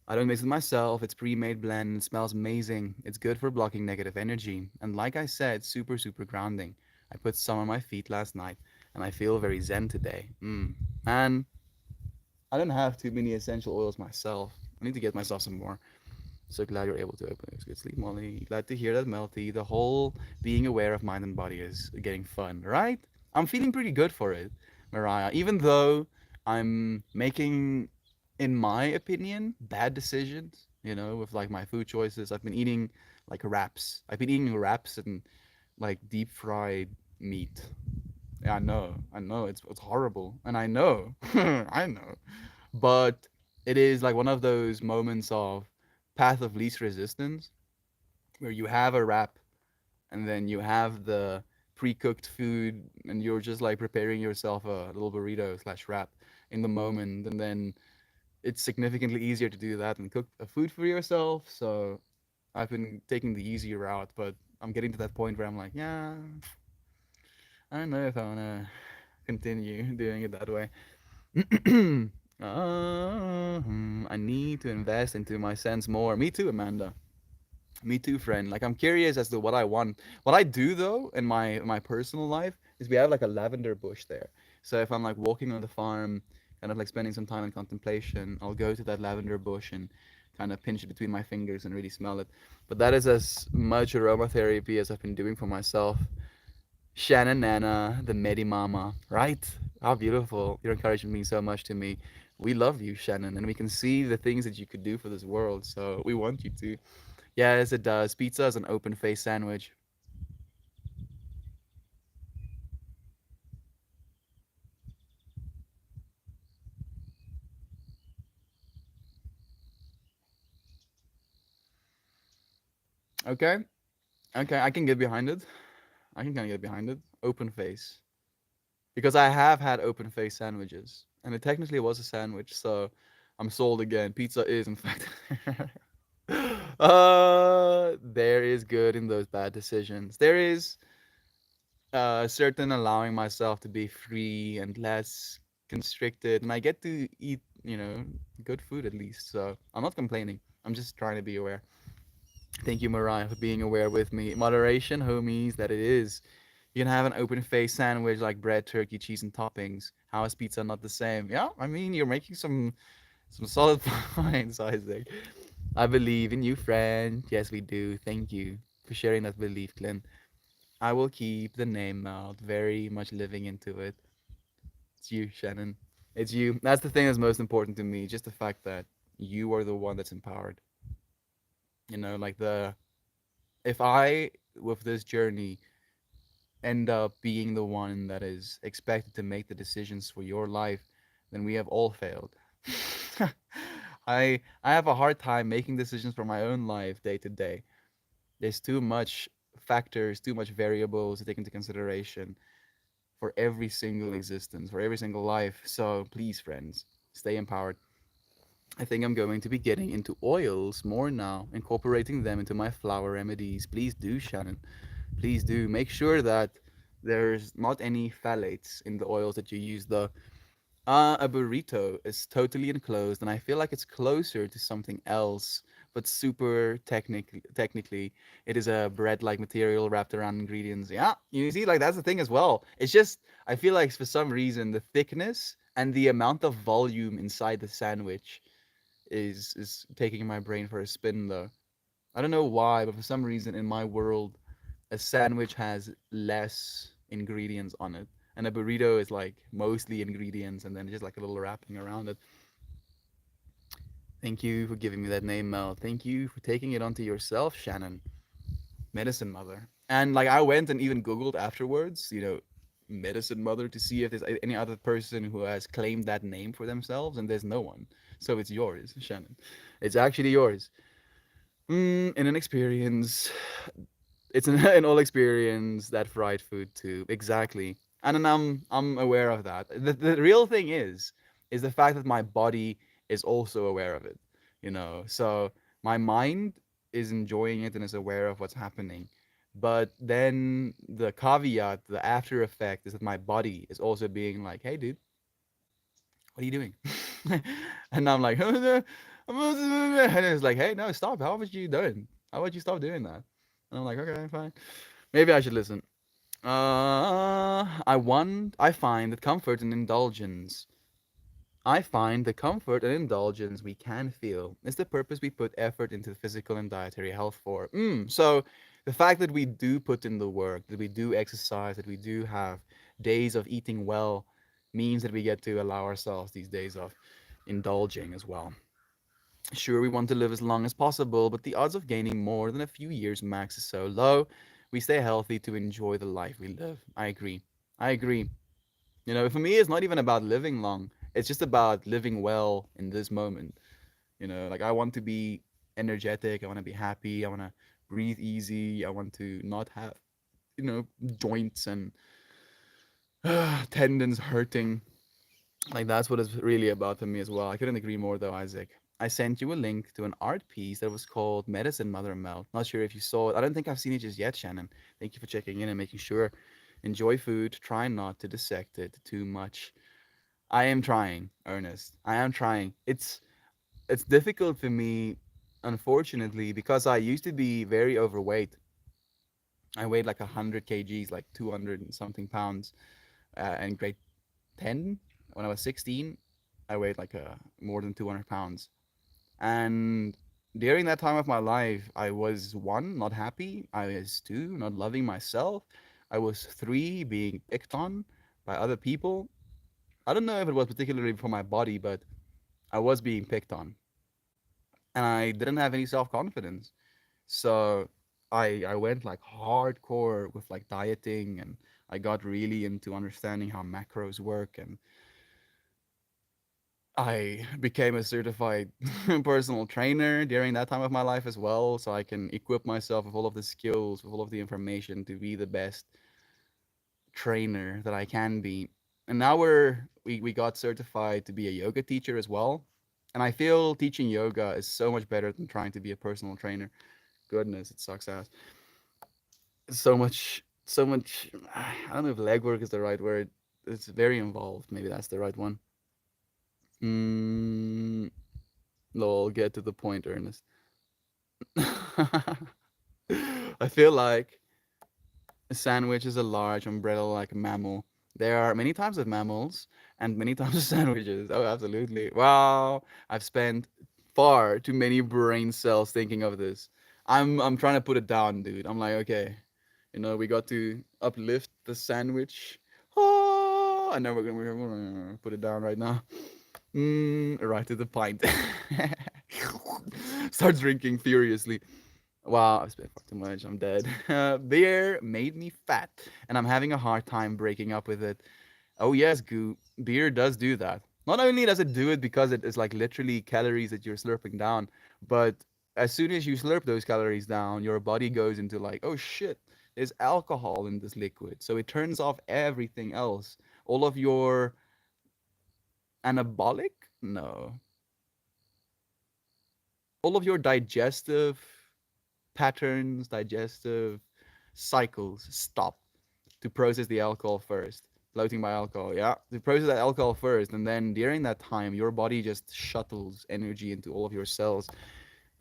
Speaker 1: I don't mix it myself. It's pre-made blend. It smells amazing. It's good for blocking negative energy, and like I said, super grounding. I put some on my feet last night, and I feel very zen today. And I don't have too many essential oils myself. I need to get myself some more. So glad you're able to open it. Good sleep, Molly. Glad to hear that, Melty. The whole being aware of mind and body is getting fun, right? I'm feeling pretty good for it, Mariah. Even though I'm making, in my opinion, bad decisions, with like my food choices. I've been eating like wraps. I've been eating wraps and like deep fried meat. Yeah, I know, it's horrible, and I know, I know, but it is like one of those moments of path of least resistance where you have a wrap and then you have the pre-cooked food and you're just like preparing yourself a little burrito slash wrap in the moment, and then it's significantly easier to do that and cook a food for yourself. So I've been taking the easy route, but I'm getting to that point where I'm like, yeah, I don't know if I want to continue doing it that way. I need to invest into my sense more. Me too, Amanda. Me too, friend. Like I'm curious as to what I want. What I do though in my personal life is we have like a lavender bush there. So if I'm like walking on the farm, kind of like spending some time in contemplation, I'll go to that lavender bush and kind of pinch it between my fingers and really smell it. But that is as much aromatherapy as I've been doing for myself. Shannon Nana, the Medi Mama, right? How beautiful. You're encouraging me so much to me. We love you, Shannon, and we can see the things that you could do for this world. So we want you to. Yes, it does. Pizza is an open face sandwich. Okay. Okay, I can get behind it. I can kind of get behind it. Open face. Because I have had open face sandwiches. And it technically was a sandwich, so I'm sold again. Pizza is, in fact. There is good in those bad decisions. There is certain allowing myself to be free and less constricted, and I get to eat, good food at least. So I'm not complaining. I'm just trying to be aware. Thank you, Mariah, for being aware with me. Moderation, homies, that it is. You can have an open face sandwich like bread, turkey, cheese, and toppings. How is pizza not the same? Yeah, I mean you're making some solid points, Isaac. I believe in you, friend. Yes, we do. Thank you for sharing that belief, Glenn. I will keep the name out, very much living into it. It's you, Shannon. It's you. That's the thing that's most important to me. Just the fact that you are the one that's empowered. Like if I, with this journey, end up being the one that is expected to make the decisions for your life, then we have all failed. I have a hard time making decisions for my own life day to day. There's too much factors, too much variables to take into consideration for every single existence, for every single life. So please, friends, stay empowered. I think I'm going to be getting into oils more now, incorporating them into my flower remedies. Please do, Shannon. Please do. Make sure that there's not any phthalates in the oils that you use. A burrito is totally enclosed, and I feel like it's closer to something else, but super technically, it is a bread-like material wrapped around ingredients. Yeah, you see, like that's the thing as well. It's just I feel like for some reason the thickness and the amount of volume inside the sandwich is taking my brain for a spin though. I don't know why, but for some reason in my world, a sandwich has less ingredients on it, and a burrito is like mostly ingredients and then just like a little wrapping around it. Thank you for giving me that name, Mel. Thank you for taking it onto yourself, Shannon. Medicine Mother. And like I went and even Googled afterwards, Medicine Mother to see if there's any other person who has claimed that name for themselves, and there's no one. So it's yours, Shannon. It's actually yours. In an experience, it's an all experience that fried food too. Exactly. And then I'm aware of that. The real thing is the fact that my body is also aware of it. So my mind is enjoying it and is aware of what's happening. But then the caveat, the after effect is that my body is also being like, hey dude, what are you doing? And I'm like, and it's like, hey, no, stop. How about you doing? How about you stop doing that? And I'm like, okay, fine. Maybe I should listen. I find that comfort and indulgence. I find the comfort and indulgence we can feel is the purpose we put effort into physical and dietary health for. So the fact that we do put in the work, that we do exercise, that we do have days of eating well, means that we get to allow ourselves these days of indulging as well. Sure, we want to live as long as possible, but the odds of gaining more than a few years max is so low. We stay healthy to enjoy the life we live. I agree. I agree. For me, it's not even about living long. It's just about living well in this moment. Like I want to be energetic. I want to be happy. I want to breathe easy. I want to not have, joints and tendons hurting. Like that's what it's really about for me as well. I couldn't agree more though, Isaac. I sent you a link to an art piece that was called Medicine Mother Melt. Not sure if you saw it. I don't think I've seen it just yet, Shannon. Thank you for checking in and making sure. Enjoy food. Try not to dissect it too much. I am trying, Ernest. I am trying. It's difficult for me, unfortunately, because I used to be very overweight. I weighed like 100 kgs, like 200 and something pounds, in grade 10. When I was 16, I weighed like more than 200 pounds. And during that time of my life, I was one, not happy. I was two, not loving myself. I was three, being picked on by other people. I don't know if it was particularly for my body, but I was being picked on. And I didn't have any self confidence. So I went like hardcore with like dieting, and I got really into understanding how macros work, and I became a certified personal trainer during that time of my life as well, so I can equip myself with all of the skills, with all of the information to be the best trainer that I can be. And now we got certified to be a yoga teacher as well. And I feel teaching yoga is so much better than trying to be a personal trainer. Goodness, it sucks ass. So much. I don't know if legwork is the right word. It's very involved. Maybe that's the right one. Mm, Lol, get to the point, Ernest. I feel like a sandwich is a large umbrella-like mammal. There are many types of mammals and many types of sandwiches. Oh, absolutely. Wow, I've spent far too many brain cells thinking of this. I'm trying to put it down, dude. I'm like, okay, we got to uplift the sandwich. Oh, and now we're gonna put it down right now. Right to the pint. Start drinking furiously. Wow, I've spit far too much. I'm dead. Beer made me fat, and I'm having a hard time breaking up with it. Oh yes, goo. Beer does do that. Not only does it do it because it is like literally calories that you're slurping down, but as soon as you slurp those calories down, your body goes into like, oh shit, there's alcohol in this liquid. So it turns off everything else. All of your anabolic? No. All of your digestive patterns, digestive cycles stop to process the alcohol first. Floating by alcohol, yeah. To process that alcohol first, and then during that time, your body just shuttles energy into all of your cells,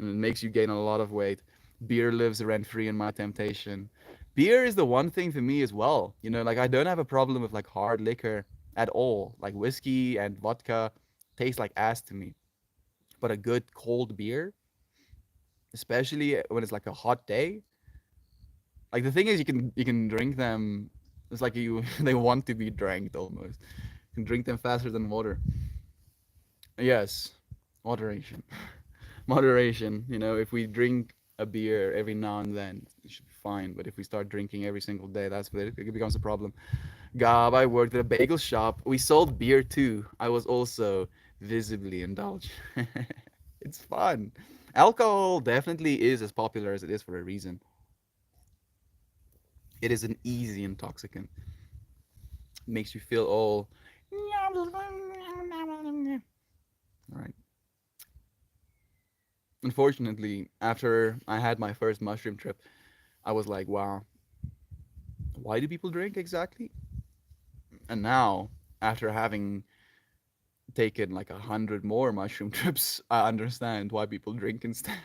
Speaker 1: and it makes you gain a lot of weight. Beer lives rent free in my temptation. Beer is the one thing for me as well. You know, like I don't have a problem with like hard liquor at all. Like whiskey and vodka taste like ass to me. But a good cold beer, especially when it's like a hot day, like the thing is, you can drink them. It's like you they want to be drank almost. You can drink them faster than water. Yes, moderation, moderation. You know, if we drink a beer every now and then, it should be fine. But if we start drinking every single day, that's where it becomes a problem. Gab, I worked at a bagel shop. We sold beer too. I was also visibly indulged. It's fun. Alcohol definitely is as popular as it is for a reason. It is an easy intoxicant. Makes you feel all right. Unfortunately, after I had my first mushroom trip, I was like, wow, why do people drink exactly? And now, after having taken like 100 more mushroom trips, I understand why people drink instead.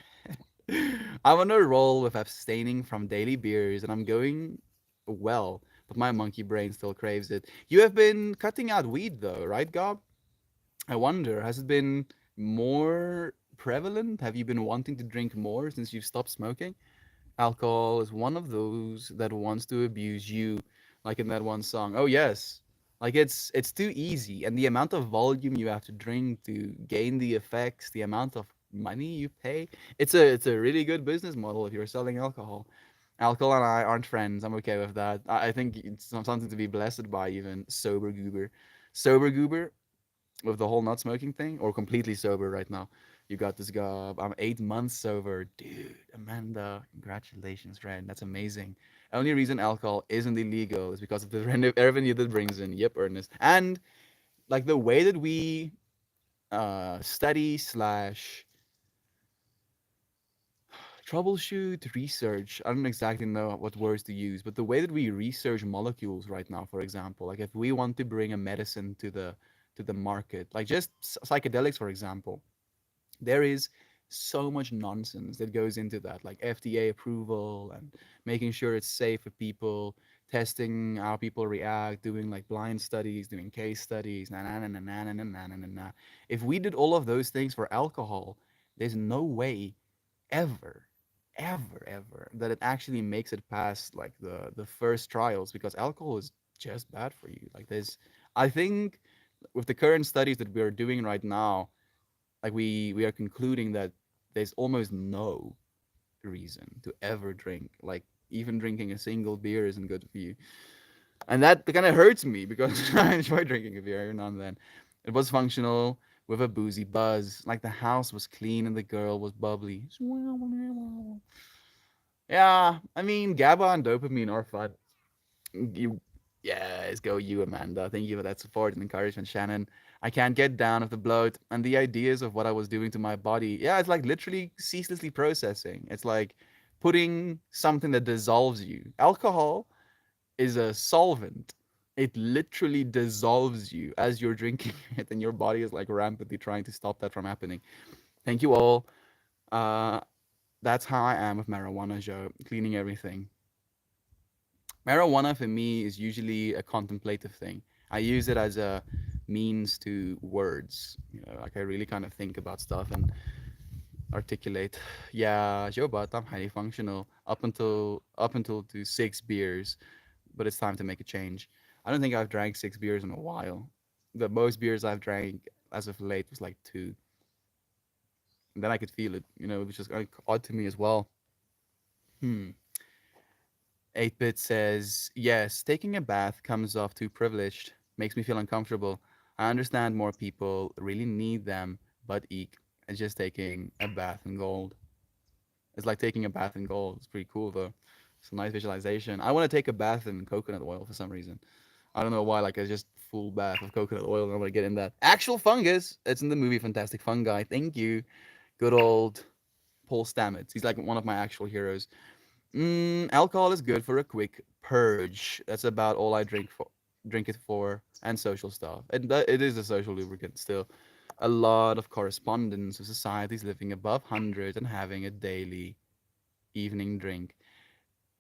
Speaker 1: I'm on a roll with abstaining from daily beers and I'm going well, but my monkey brain still craves it. You have been cutting out weed though, right, Gob? I wonder, has it been more prevalent? Have you been wanting to drink more since you've stopped smoking? Alcohol is one of those that wants to abuse you, like in that one song. Oh yes. Like it's too easy and the amount of volume you have to drink to gain the effects, the amount of money you pay, it's a really good business model if you're selling alcohol. Alcohol and I aren't friends. I'm okay with that. I think it's something to be blessed by even sober goober. Sober goober with the whole not smoking thing, or completely sober right now. You got this guy. I'm 8 months sober, dude. Amanda, congratulations, friend. That's amazing. Only reason alcohol isn't illegal is because of the revenue that brings in. Yep, Ernest. And like the way that we study slash troubleshoot, research. I don't exactly know what words to use, but the way that we research molecules right now, for example, like if we want to bring a medicine to the market, like just psychedelics, for example, there is so much nonsense that goes into that, like FDA approval and making sure it's safe for people, testing how people react, doing like blind studies, doing case studies, na na na na na na na na na na. If we did all of those things for alcohol, there's no way ever ever that it actually makes it past like the first trials because alcohol is just bad for you. Like there's I think with the current studies that we're doing right now, like we are concluding that there's almost no reason to ever drink. Like even drinking a single beer isn't good for you, and that kind of hurts me because I enjoy drinking a beer every now and then. It was functional with a boozy buzz. Like the house was clean and the girl was bubbly. Yeah, I mean GABA and dopamine are fun. You, yeah, let's go you, Amanda. Thank you for that support and encouragement, Shannon. I can't get down with the bloat and the ideas of what I was doing to my body. Yeah, it's like literally ceaselessly processing. It's like putting something that dissolves you. Alcohol is a solvent. It literally dissolves you as you're drinking it, and your body is like rampantly trying to stop that from happening. Thank you all. Uh, that's how I am with marijuana, Joe. Cleaning everything. Marijuana for me is usually a contemplative thing. I use it as a means to words. You know, like I really kind of think about stuff and articulate. Yeah, Joe, but I'm highly functional up until to 6 beers, but it's time to make a change. I don't think I've drank 6 beers in a while. The most beers I've drank as of late was like 2. And then I could feel it, which is like odd to me as well. Hmm. 8-Bit says, yes, taking a bath comes off too privileged. Makes me feel uncomfortable. I understand more people really need them, but eek. It's just taking a bath in gold. It's like taking a bath in gold. It's pretty cool though. It's a nice visualization. I want to take a bath in coconut oil for some reason. I don't know why. Like it's just full bath of coconut oil. And I want to get in that actual fungus. It's in the movie Fantastic Fungi. Thank you. Good old Paul Stamets. He's like one of my actual heroes. Alcohol is good for a quick purge. That's about all I drink it for, and social stuff. And it is a social lubricant still. A lot of correspondence with societies living above 100 and having a daily evening drink.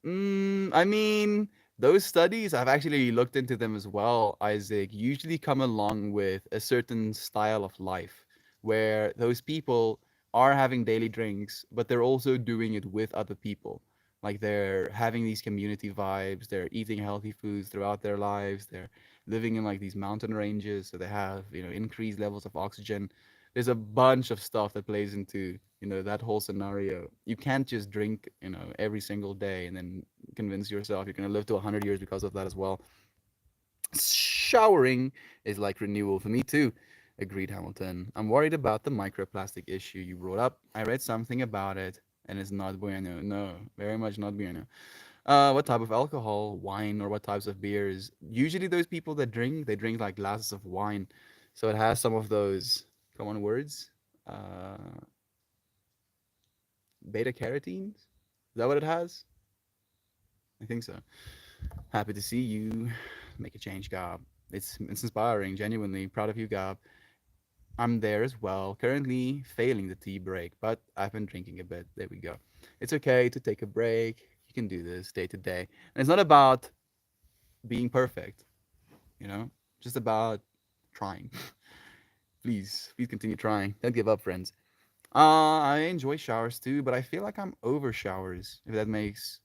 Speaker 1: I mean, those studies, I've actually looked into them as well, Isaac, usually come along with a certain style of life where those people are having daily drinks, but they're also doing it with other people. Like they're having these community vibes, they're eating healthy foods throughout their lives, they're living in like these mountain ranges, so they have, increased levels of oxygen. There's a bunch of stuff that plays into that whole scenario. You can't just drink every single day and then convince yourself you're going to live to 100 years because of that as well. Showering is like renewal for me too, agreed Hamilton. I'm worried about the microplastic issue you brought up. I read something about it and it's not bueno. No, very much not bueno. What type of alcohol, wine, or what types of beers? Usually those people that drink, they drink like glasses of wine, so it has some of those common words. uh Beta carotenes. Is that what it has? I think so. Happy to see you make a change, Gab. It's inspiring. Genuinely proud of you, Gab. I'm there as well. Currently failing the tea break, but I've been drinking a bit. There we go. It's okay to take a break. You can do this day to day. And it's not about being perfect, you know, just about trying. Please continue trying. Don't give up, friends. I enjoy showers too, but I feel like I'm over showers. If that makes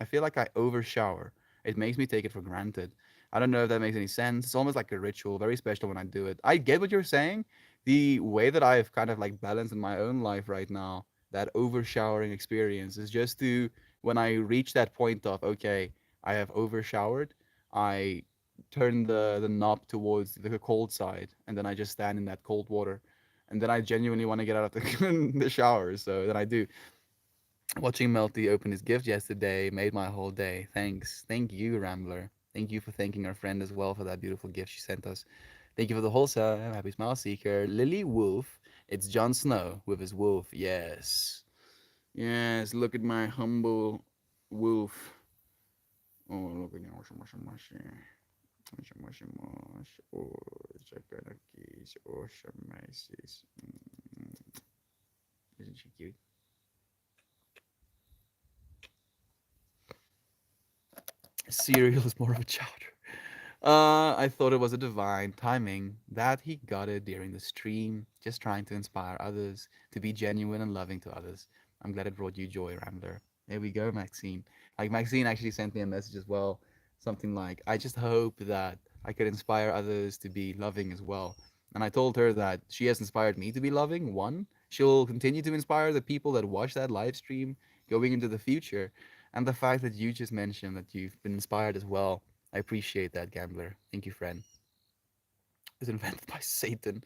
Speaker 1: I feel like I over shower. It makes me take it for granted. I don't know if that makes any sense. It's almost like a ritual, very special when I do it. I get what you're saying. The way that I've kind of like balanced in my own life right now, that over showering experience is just to when I reach that point of okay, I have over showered, I turn the knob towards the cold side and then I just stand in that cold water. And then I genuinely want to get out of the shower. So then I do. Watching Melty open his gift yesterday made my whole day. Thanks. Thank you, Rambler. Thank you for thanking our friend as well for that beautiful gift she sent us. Thank you for the wholesale. Happy Smile Seeker. Lily Wolf. It's Jon Snow with his wolf. Yes. Yes. Look at my humble wolf. Oh, look at your mushy, mushy. Mushy, mushy, mush. Oh, Japanese. Oh, Shamasis. Isn't she cute? Cereal is more of a chowder. I thought it was a divine timing that he got it during the stream, just trying to inspire others to be genuine and loving to others. I'm glad it brought you joy, Rambler. There we go, Maxine. Like Maxine actually sent me a message as well, something like, "I just hope that I could inspire others to be loving as well." And I told her that she has inspired me to be loving. One, she'll continue to inspire the people that watch that live stream going into the future. And the fact that you just mentioned that you've been inspired as well, I appreciate that, Gambler. Thank you, friend. It was invented by Satan.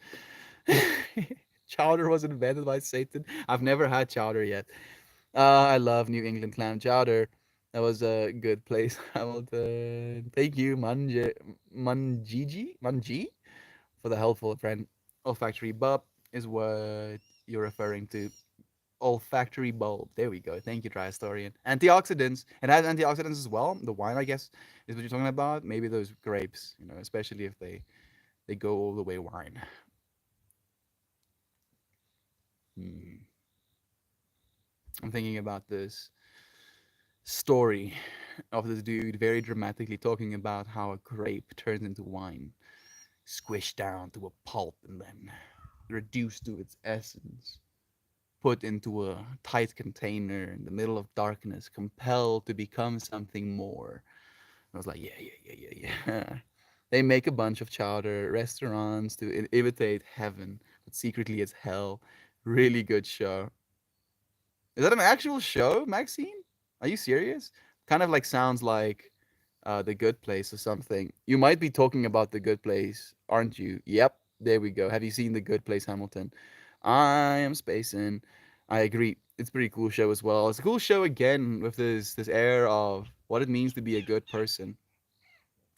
Speaker 1: Chowder was invented by Satan. I've never had chowder yet. I love New England clam chowder. That was a good place, Hamilton. Thank you, Manji, for the helpful friend. Olfactory bub is what you're referring to. Olfactory bulb. There we go. Thank you, Trihistorian. Antioxidants. It has antioxidants as well. The wine, I guess, is what you're talking about. Maybe those grapes, especially if they go all the way wine. Hmm. I'm thinking about this story of this dude very dramatically talking about how a grape turns into wine, squished down to a pulp and then reduced to its essence, put into a tight container in the middle of darkness, compelled to become something more. I was like, yeah, yeah, yeah, yeah, yeah. They make a bunch of chowder restaurants to imitate heaven, but secretly it's hell. Really good show. Is that an actual show, Maxine? Are you serious? Kind of like sounds like The Good Place or something. You might be talking about The Good Place, aren't you? Yep, there we go. Have you seen The Good Place, Hamilton? I am spacing. I agree. It's a pretty cool show as well. It's a cool show again with this air of what it means to be a good person.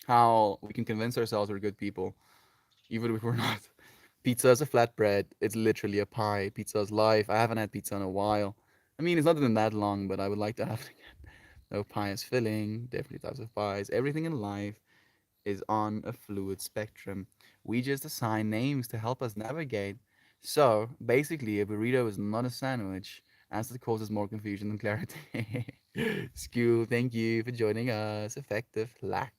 Speaker 1: How we can convince ourselves we're good people, even if we're not. Pizza is a flatbread. It's literally a pie. Pizza is life. I haven't had pizza in a while. I mean, it's not been that long, but I would like to have it again. No pie is filling, different types of pies. Everything in life is on a fluid spectrum. We just assign names to help us navigate. So basically, a burrito is not a sandwich, as it causes more confusion than clarity. School, thank you for joining us. Effective lack.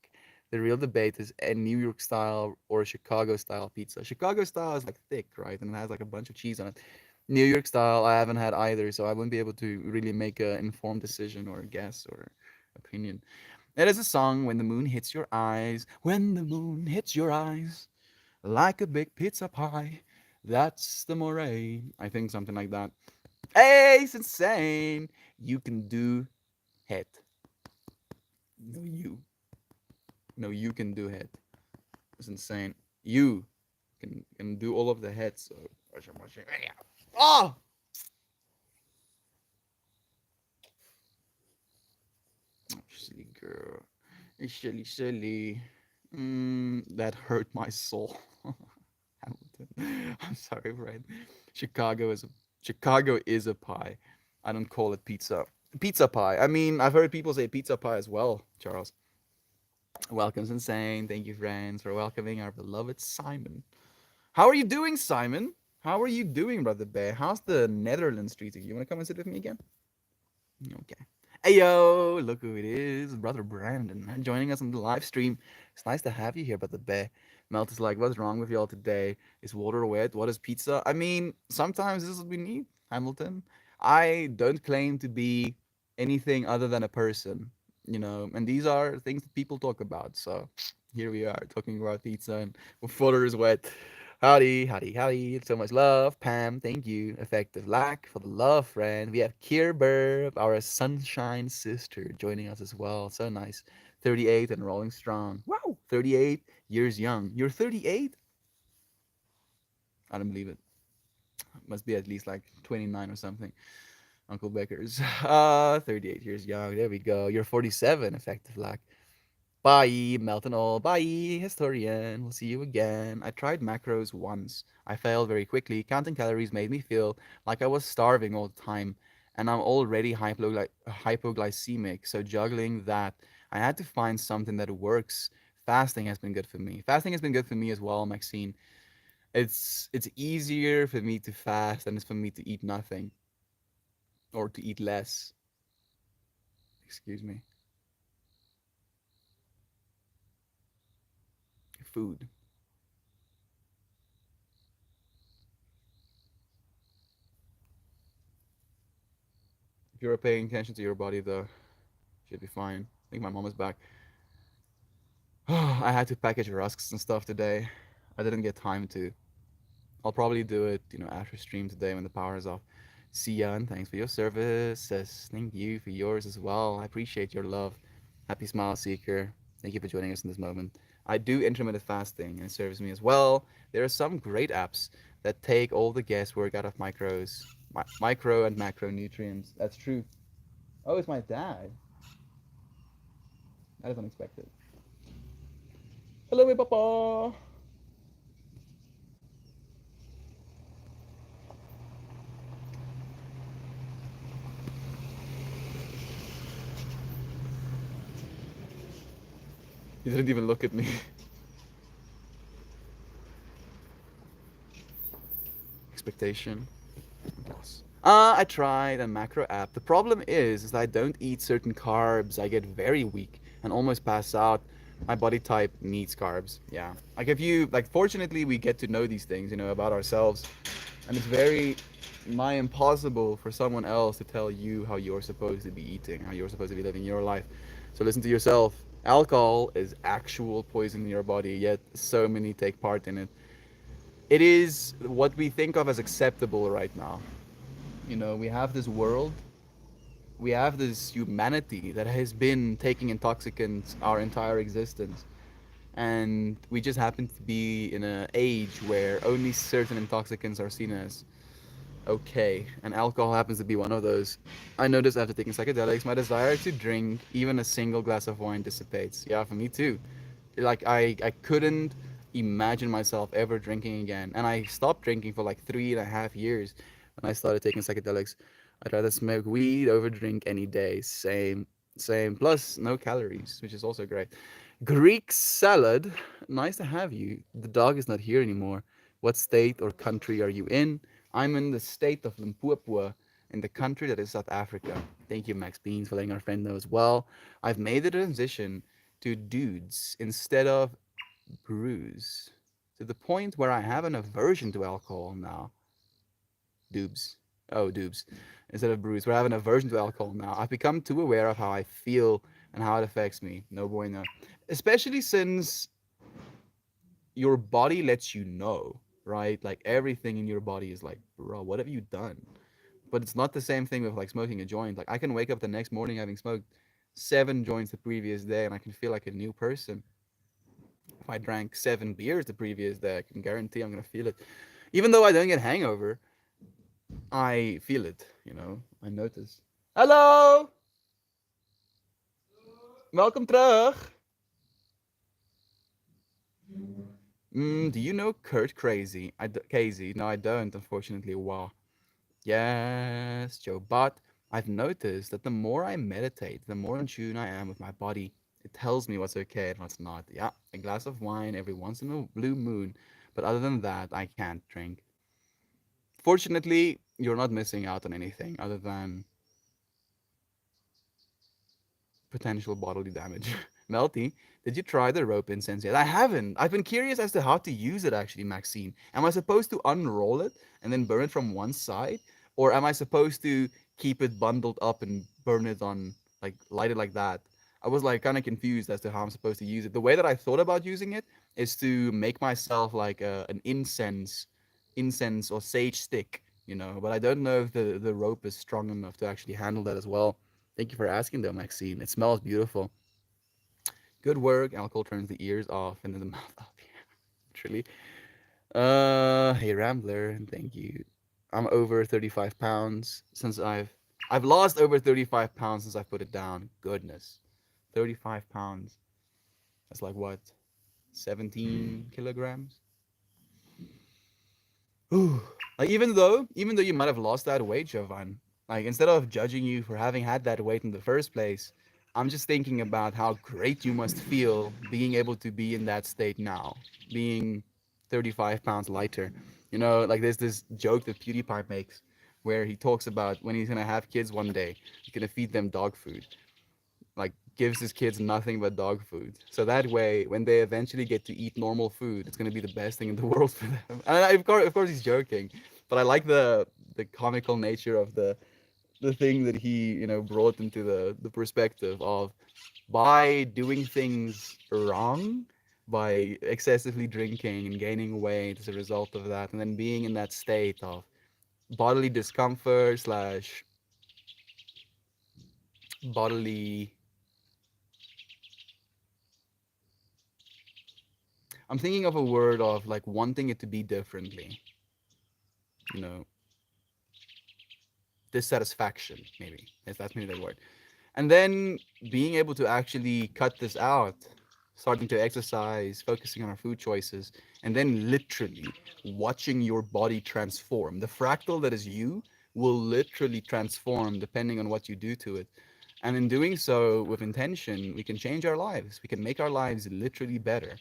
Speaker 1: The real debate is a New York style or a Chicago style pizza. Chicago style is like thick, right? And it has like a bunch of cheese on it. New York style, I haven't had either, so I wouldn't be able to really make an informed decision or a guess or opinion. It is a song when the moon hits your eyes, when the moon hits your eyes, like a big pizza pie. That's the moray. I think something like that. Hey, it's insane. You can do it. No, you. No, you can do it. It's insane. You can do all of the heads. So, oh, silly girl. It's silly, silly. That hurt my soul. Hamilton. I'm sorry, Fred. Chicago is a Chicago is a pie. I don't call it pizza. Pizza pie. I mean, I've heard people say pizza pie as well, Charles. Welcome's insane. Thank you, friends, for welcoming our beloved Simon. How are you doing, Simon? How are you doing, Brother Bear? How's the Netherlands treating you? You want to come and sit with me again? Okay. Hey yo, look who it is, Brother Brandon, joining us on the live stream. It's nice to have you here, Brother Bear. Melt is like, what's wrong with y'all today? Is water wet? What is pizza? I mean, sometimes this is what we need, Hamilton. I don't claim to be anything other than a person, and these are things that people talk about. So here we are talking about pizza and water is wet. Howdy, howdy, howdy. So much love. Pam, thank you. Effective lack for the love, friend. We have Kirberb, our sunshine sister, joining us as well. So nice. 38 and rolling strong. Wow, 38 years young. You're 38? I don't believe it. Must be at least like 29 or something. Uncle Becker's. 38 years young. There we go. You're 47, effective lack. Bye, Meltonol. Bye, historian. We'll see you again. I tried macros once. I failed very quickly. Counting calories made me feel like I was starving all the time, and I'm already hypoglycemic. So juggling that, I had to find something that works. Fasting has been good for me. Fasting has been good for me as well, Maxine. It's easier for me to fast than it's for me to eat nothing or to eat less. Excuse me. Food. If you're paying attention to your body, though, should be fine. I think my mom is back. I had to package rusks and stuff today. I didn't get time to. I'll probably do it, after stream today when the power is off. See ya, and thanks for your services. Thank you for yours as well. I appreciate your love. Happy Smile Seeker. Thank you for joining us in this moment. I do intermittent fasting, and it serves me as well. There are some great apps that take all the guesswork out of micro and macronutrients. That's true. Oh, it's my dad. That is unexpected. Hello, my papa. He didn't even look at me. Expectation. Yes. I tried a macro app. The problem is that I don't eat certain carbs. I get very weak and almost pass out. My body type needs carbs. Yeah. Like if you like, fortunately, we get to know these things, about ourselves, and it's very nigh impossible for someone else to tell you how you're supposed to be eating, how you're supposed to be living your life. So listen to yourself. Alcohol is actual poison in your body, yet so many take part in it. It is what we think of as acceptable right now. We have this world we have this humanity that has been taking intoxicants our entire existence, and we just happen to be in an age where only certain intoxicants are seen as okay, and alcohol happens to be one of those. I noticed after taking psychedelics, my desire to drink even a single glass of wine dissipates. Yeah, for me too. Like I couldn't imagine myself ever drinking again, and I stopped drinking for like 3.5 years when I started taking psychedelics. I'd rather smoke weed over drink any day. Same, same. Plus no calories, which is also great. Greek salad, nice to have you. The dog is not here anymore. What state or country are you in? I'm in the state of Limpopo, in the country that is South Africa. Thank you, Max Beans, for letting our friend know as well. I've made the transition to dudes instead of brews, to the point where I have an aversion to alcohol now. Dubs. Oh, dubs. Instead of brews, where I have an aversion to alcohol now. I've become too aware of how I feel and how it affects me. No bueno. Especially since your body lets you know, right? Like everything in your body is like, bro, what have you done? But it's not the same thing with like smoking a joint. Like I can wake up the next morning having smoked 7 joints the previous day and I can feel like a new person. If I drank 7 beers the previous day, I can guarantee I'm gonna feel it. Even though I don't get hangover, I feel it, I notice. Hello! Welcome terug! Do you know Kurt Crazy? Casey? No, I don't, unfortunately. Wow. Yes, Joe. But I've noticed that the more I meditate, the more in tune I am with my body. It tells me what's okay and what's not. Yeah, a glass of wine every once in a blue moon. But other than that, I can't drink. Fortunately, you're not missing out on anything other than potential bodily damage. Melty, did you try the rope incense yet? I haven't. I've been curious as to how to use it actually, Maxine. Am I supposed to unroll it and then burn it from one side? Or am I supposed to keep it bundled up and burn it on, like, light it like that? I was like kind of confused as to how I'm supposed to use it. The way that I thought about using it is to make myself like an incense or sage stick, but I don't know if the rope is strong enough to actually handle that as well. Thank you for asking though, Maxine. It smells beautiful. Good work. Alcohol turns the ears off and then the mouth up. Truly. Hey Rambler, thank you. I'm over 35 pounds since I've lost over 35 pounds since I put it down. Goodness. 35 pounds. That's like what? 17 kilograms? Ooh. Like even though you might have lost that weight, Jovan, like instead of judging you for having had that weight in the first place, I'm just thinking about how great you must feel being able to be in that state now, being 35 pounds lighter. Like there's this joke that PewDiePie makes where he talks about when he's gonna have kids one day, he's gonna feed them dog food, like gives his kids nothing but dog food. So that way, when they eventually get to eat normal food, it's gonna be the best thing in the world for them. And of course, he's joking, but I like the comical nature of the thing that he brought into the perspective of by doing things wrong, by excessively drinking and gaining weight as a result of that, and then being in that state of bodily discomfort slash bodily. I'm thinking of a word of like wanting it to be differently, you know, dissatisfaction, maybe. If that's maybe the word. And then being able to actually cut this out, starting to exercise, focusing on our food choices, and then literally watching your body transform. The fractal that is you will literally transform depending on what you do to it. And in doing so with intention, we can change our lives. We can make our lives literally better.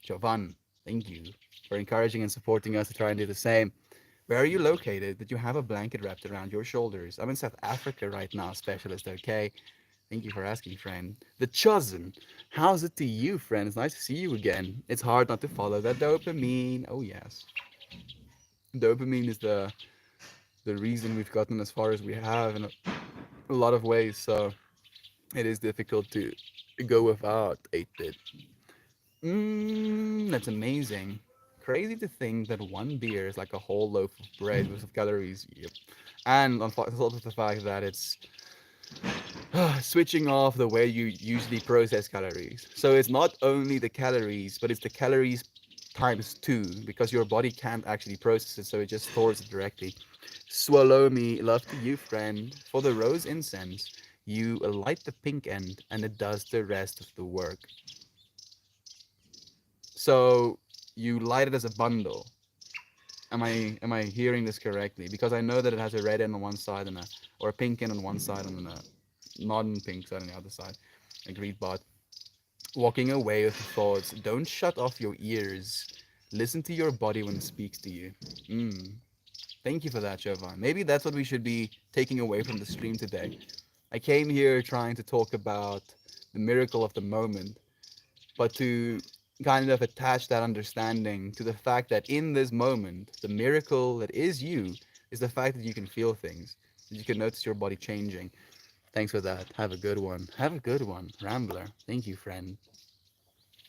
Speaker 1: Jovan, thank you for encouraging and supporting us to try and do the same. Where are you located? Did you have a blanket wrapped around your shoulders? I'm in South Africa right now, specialist, okay? Thank you for asking, friend. The Chosen. How's it to you, friend? It's nice to see you again. It's hard not to follow that dopamine. Oh, yes. Dopamine is the reason we've gotten as far as we have in a lot of ways, so it is difficult to go without 8-bit. That's amazing. Crazy to think that one beer is like a whole loaf of bread with calories. Yep. And on top of the fact that it's switching off the way you usually process calories. So it's not only the calories, but it's the calories times two because your body can't actually process it, so it just stores it directly. Swallow me, love to you, friend. For the rose incense, you light the pink end, and it does the rest of the work. So you light it as a bundle. Am I hearing this correctly? Because I know that it has a red end on one side and a or a pink end on one side and a non-pink side on the other side. Agreed, bot. Walking away with the thoughts. Don't shut off your ears. Listen to your body when it speaks to you. Mm. Thank you for that, Jovan. Maybe that's what we should be taking away from the stream today. I came here trying to talk about the miracle of the moment, but to kind of attach that understanding to the fact that in this moment, the miracle that is you is the fact that you can feel things, that you can notice your body changing. Thanks for that. Have a good one. Have a good one, Rambler. Thank you, friend.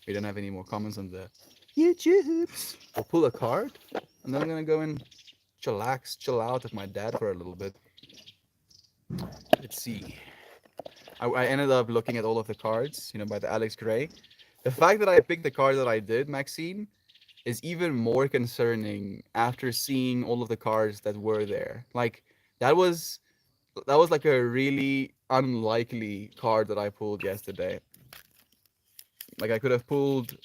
Speaker 1: We don't have any more comments on the YouTubes. I'll pull a card, and then I'm gonna go and chillax, chill out with my dad for a little bit. Let's see. I ended up looking at all of the cards, by the Alex Gray. The fact that I picked the card that I did, Maxine, is even more concerning after seeing all of the cards that were there. Like that was that was like a really unlikely card that I pulled yesterday. Like I could have pulled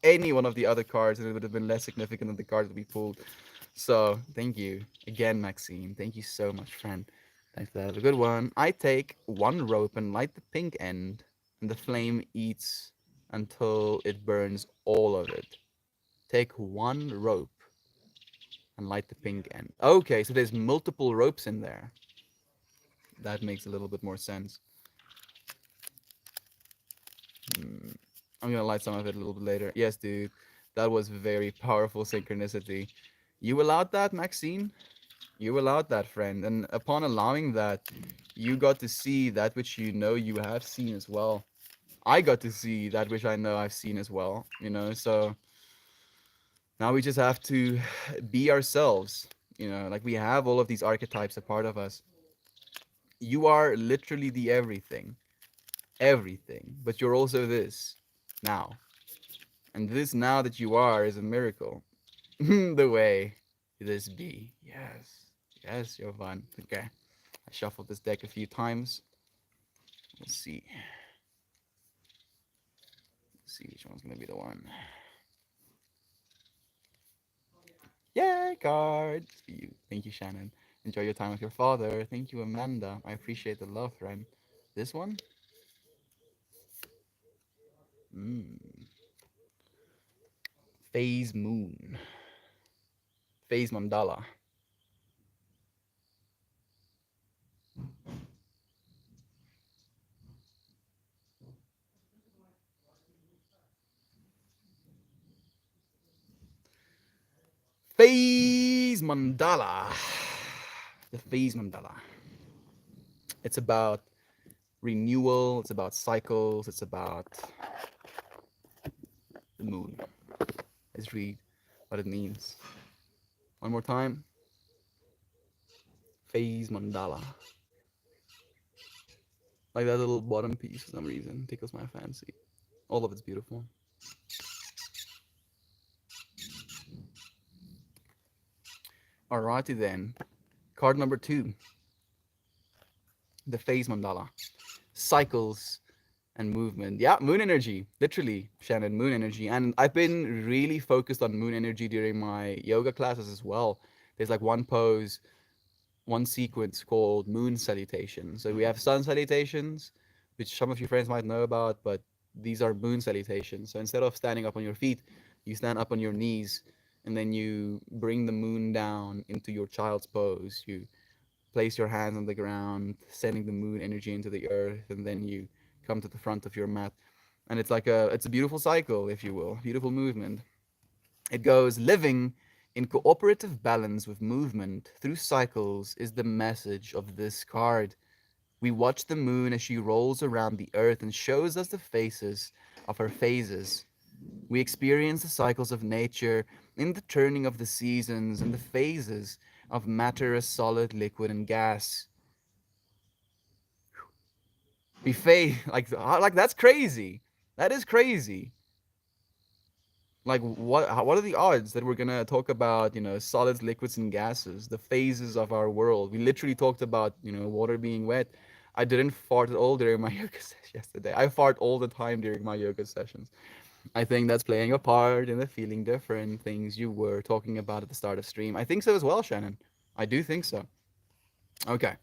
Speaker 1: any one of the other cards and it would have been less significant than the cards that we pulled. So thank you again, Maxine. Thank you so much, friend. Thanks for that. Have a good one. I take one rope and light the pink end, and the flame eats until it burns all of it. Take one rope and light the pink end. Okay, so there's multiple ropes in there. That makes a little bit more sense. I'm gonna light some of it a little bit later. Yes, dude. That was very powerful synchronicity. You allowed that, Maxine? You allowed that, friend. And upon allowing that, you got to see that which you know you have seen as well. I got to see that which I know I've seen as well. So now we just have to be ourselves. Like we have all of these archetypes a part of us. You are literally the everything, but you're also this now. And this now that you are is a miracle. The way this be. Yes, Jovan. Okay. I shuffled this deck a few times. Let's see. Let's see which one's gonna be the one. Yay, cards for you. Thank you, Shannon. Enjoy your time with your father. Thank you, Amanda. I appreciate the love, friend. This one? Phase Moon. Phase Mandala. Phase Mandala. The Phase Mandala. It's about renewal, it's about cycles, it's about the moon. Let's read what it means. One more time. Phase Mandala. Like that little bottom piece for some reason tickles my fancy. All of it's beautiful. Alrighty then. Card number 2. The Phase Mandala. Cycles and movement. Yeah, moon energy. Literally, Shannon, moon energy. And I've been really focused on moon energy during my yoga classes as well. There's like one pose, one sequence called moon salutation. So we have sun salutations, which some of your friends might know about, but these are moon salutations. So instead of standing up on your feet, you stand up on your knees and then you bring the moon down into your child's pose. You place your hands on the ground, sending the moon energy into the earth, and then you come to the front of your mat. And it's a beautiful cycle, if you will, beautiful movement. It goes living in cooperative balance with movement through cycles is the message of this card. We watch the moon as she rolls around the earth and shows us the faces of her phases. We experience the cycles of nature in the turning of the seasons and the phases of matter as solid, liquid, and gas. Be fade like that's crazy. That is crazy. Like what are the odds that we're gonna talk about, solids, liquids, and gases, the phases of our world? We literally talked about, water being wet. I didn't fart at all during my yoga session yesterday. I fart all the time during my yoga sessions. I think that's playing a part in the feeling different things you were talking about at the start of stream. I think so as well, Shannon. I do think so. Okay.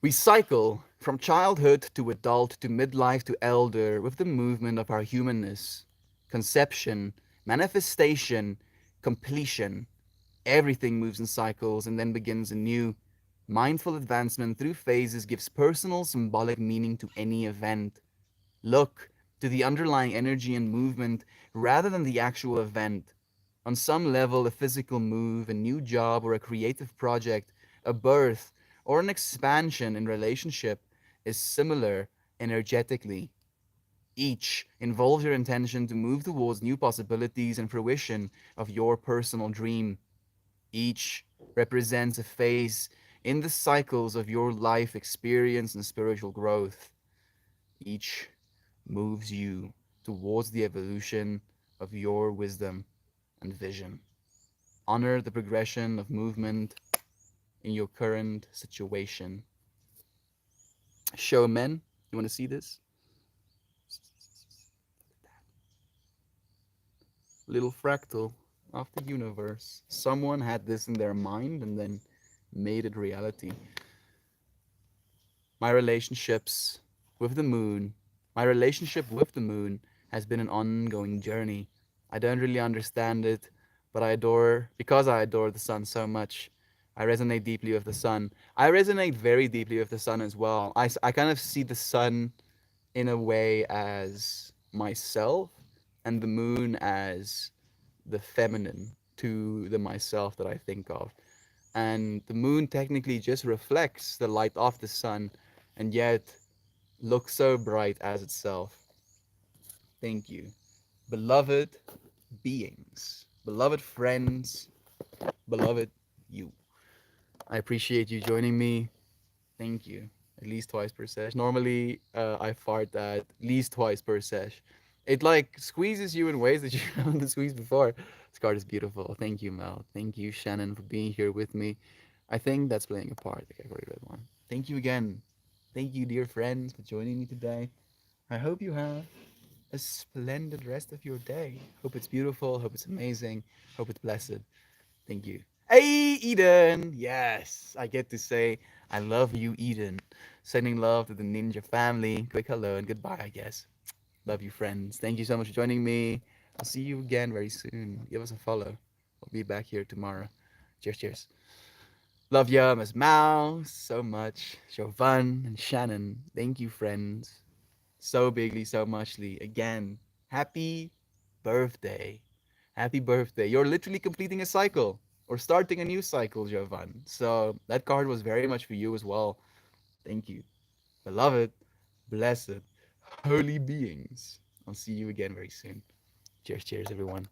Speaker 1: We cycle from childhood to adult to midlife to elder with the movement of our humanness, conception, manifestation, completion. Everything moves in cycles and then begins anew. Mindful advancement through phases gives personal symbolic meaning to any event. Look to the underlying energy and movement rather than the actual event. On some level, a physical move, a new job, or a creative project, a birth, or an expansion in relationship is similar energetically. Each involves your intention to move towards new possibilities and fruition of your personal dream. Each represents a phase in the cycles of your life experience and spiritual growth. Each moves you towards the evolution of your wisdom and vision. Honor the progression of movement in your current situation. Show men, you want to see this? Little fractal of the universe. Someone had this in their mind and then made it reality. My relationships with the moon, my relationship with the moon has been an ongoing journey. I don't really understand it, but because I adore the sun so much, I resonate deeply with the sun. I resonate very deeply with the sun as well. I kind of see the sun in a way as myself and the moon as the feminine to the myself that I think of. And the moon technically just reflects the light of the sun and yet looks so bright as itself. Thank you. Beloved beings, beloved friends, beloved you. I appreciate you joining me. Thank you. At least twice per sesh. Normally, I fart at least twice per sesh. It like squeezes you in ways that you haven't squeezed before. This card is beautiful. Thank you, Mel. Thank you, Shannon, for being here with me. I think that's playing a part, the category red one. Thank you again. Thank you, dear friends, for joining me today. I hope you have a splendid rest of your day. Hope it's beautiful. Hope it's amazing. Hope it's blessed. Thank you. Hey, Eden. Yes, I get to say I love you, Eden. Sending love to the Ninja family. Quick hello and goodbye, I guess. Love you, friends. Thank you so much for joining me. I'll see you again very soon. Give us a follow. I'll be back here tomorrow. Cheers, cheers. Love ya, Miss Mouse, so much. Jovan and Shannon. Thank you, friends. So bigly, so muchly. Again, happy birthday. Happy birthday. You're literally completing a cycle or starting a new cycle, Jovan. So that card was very much for you as well. Thank you. Beloved, blessed, holy beings. I'll see you again very soon. Cheers, cheers, everyone.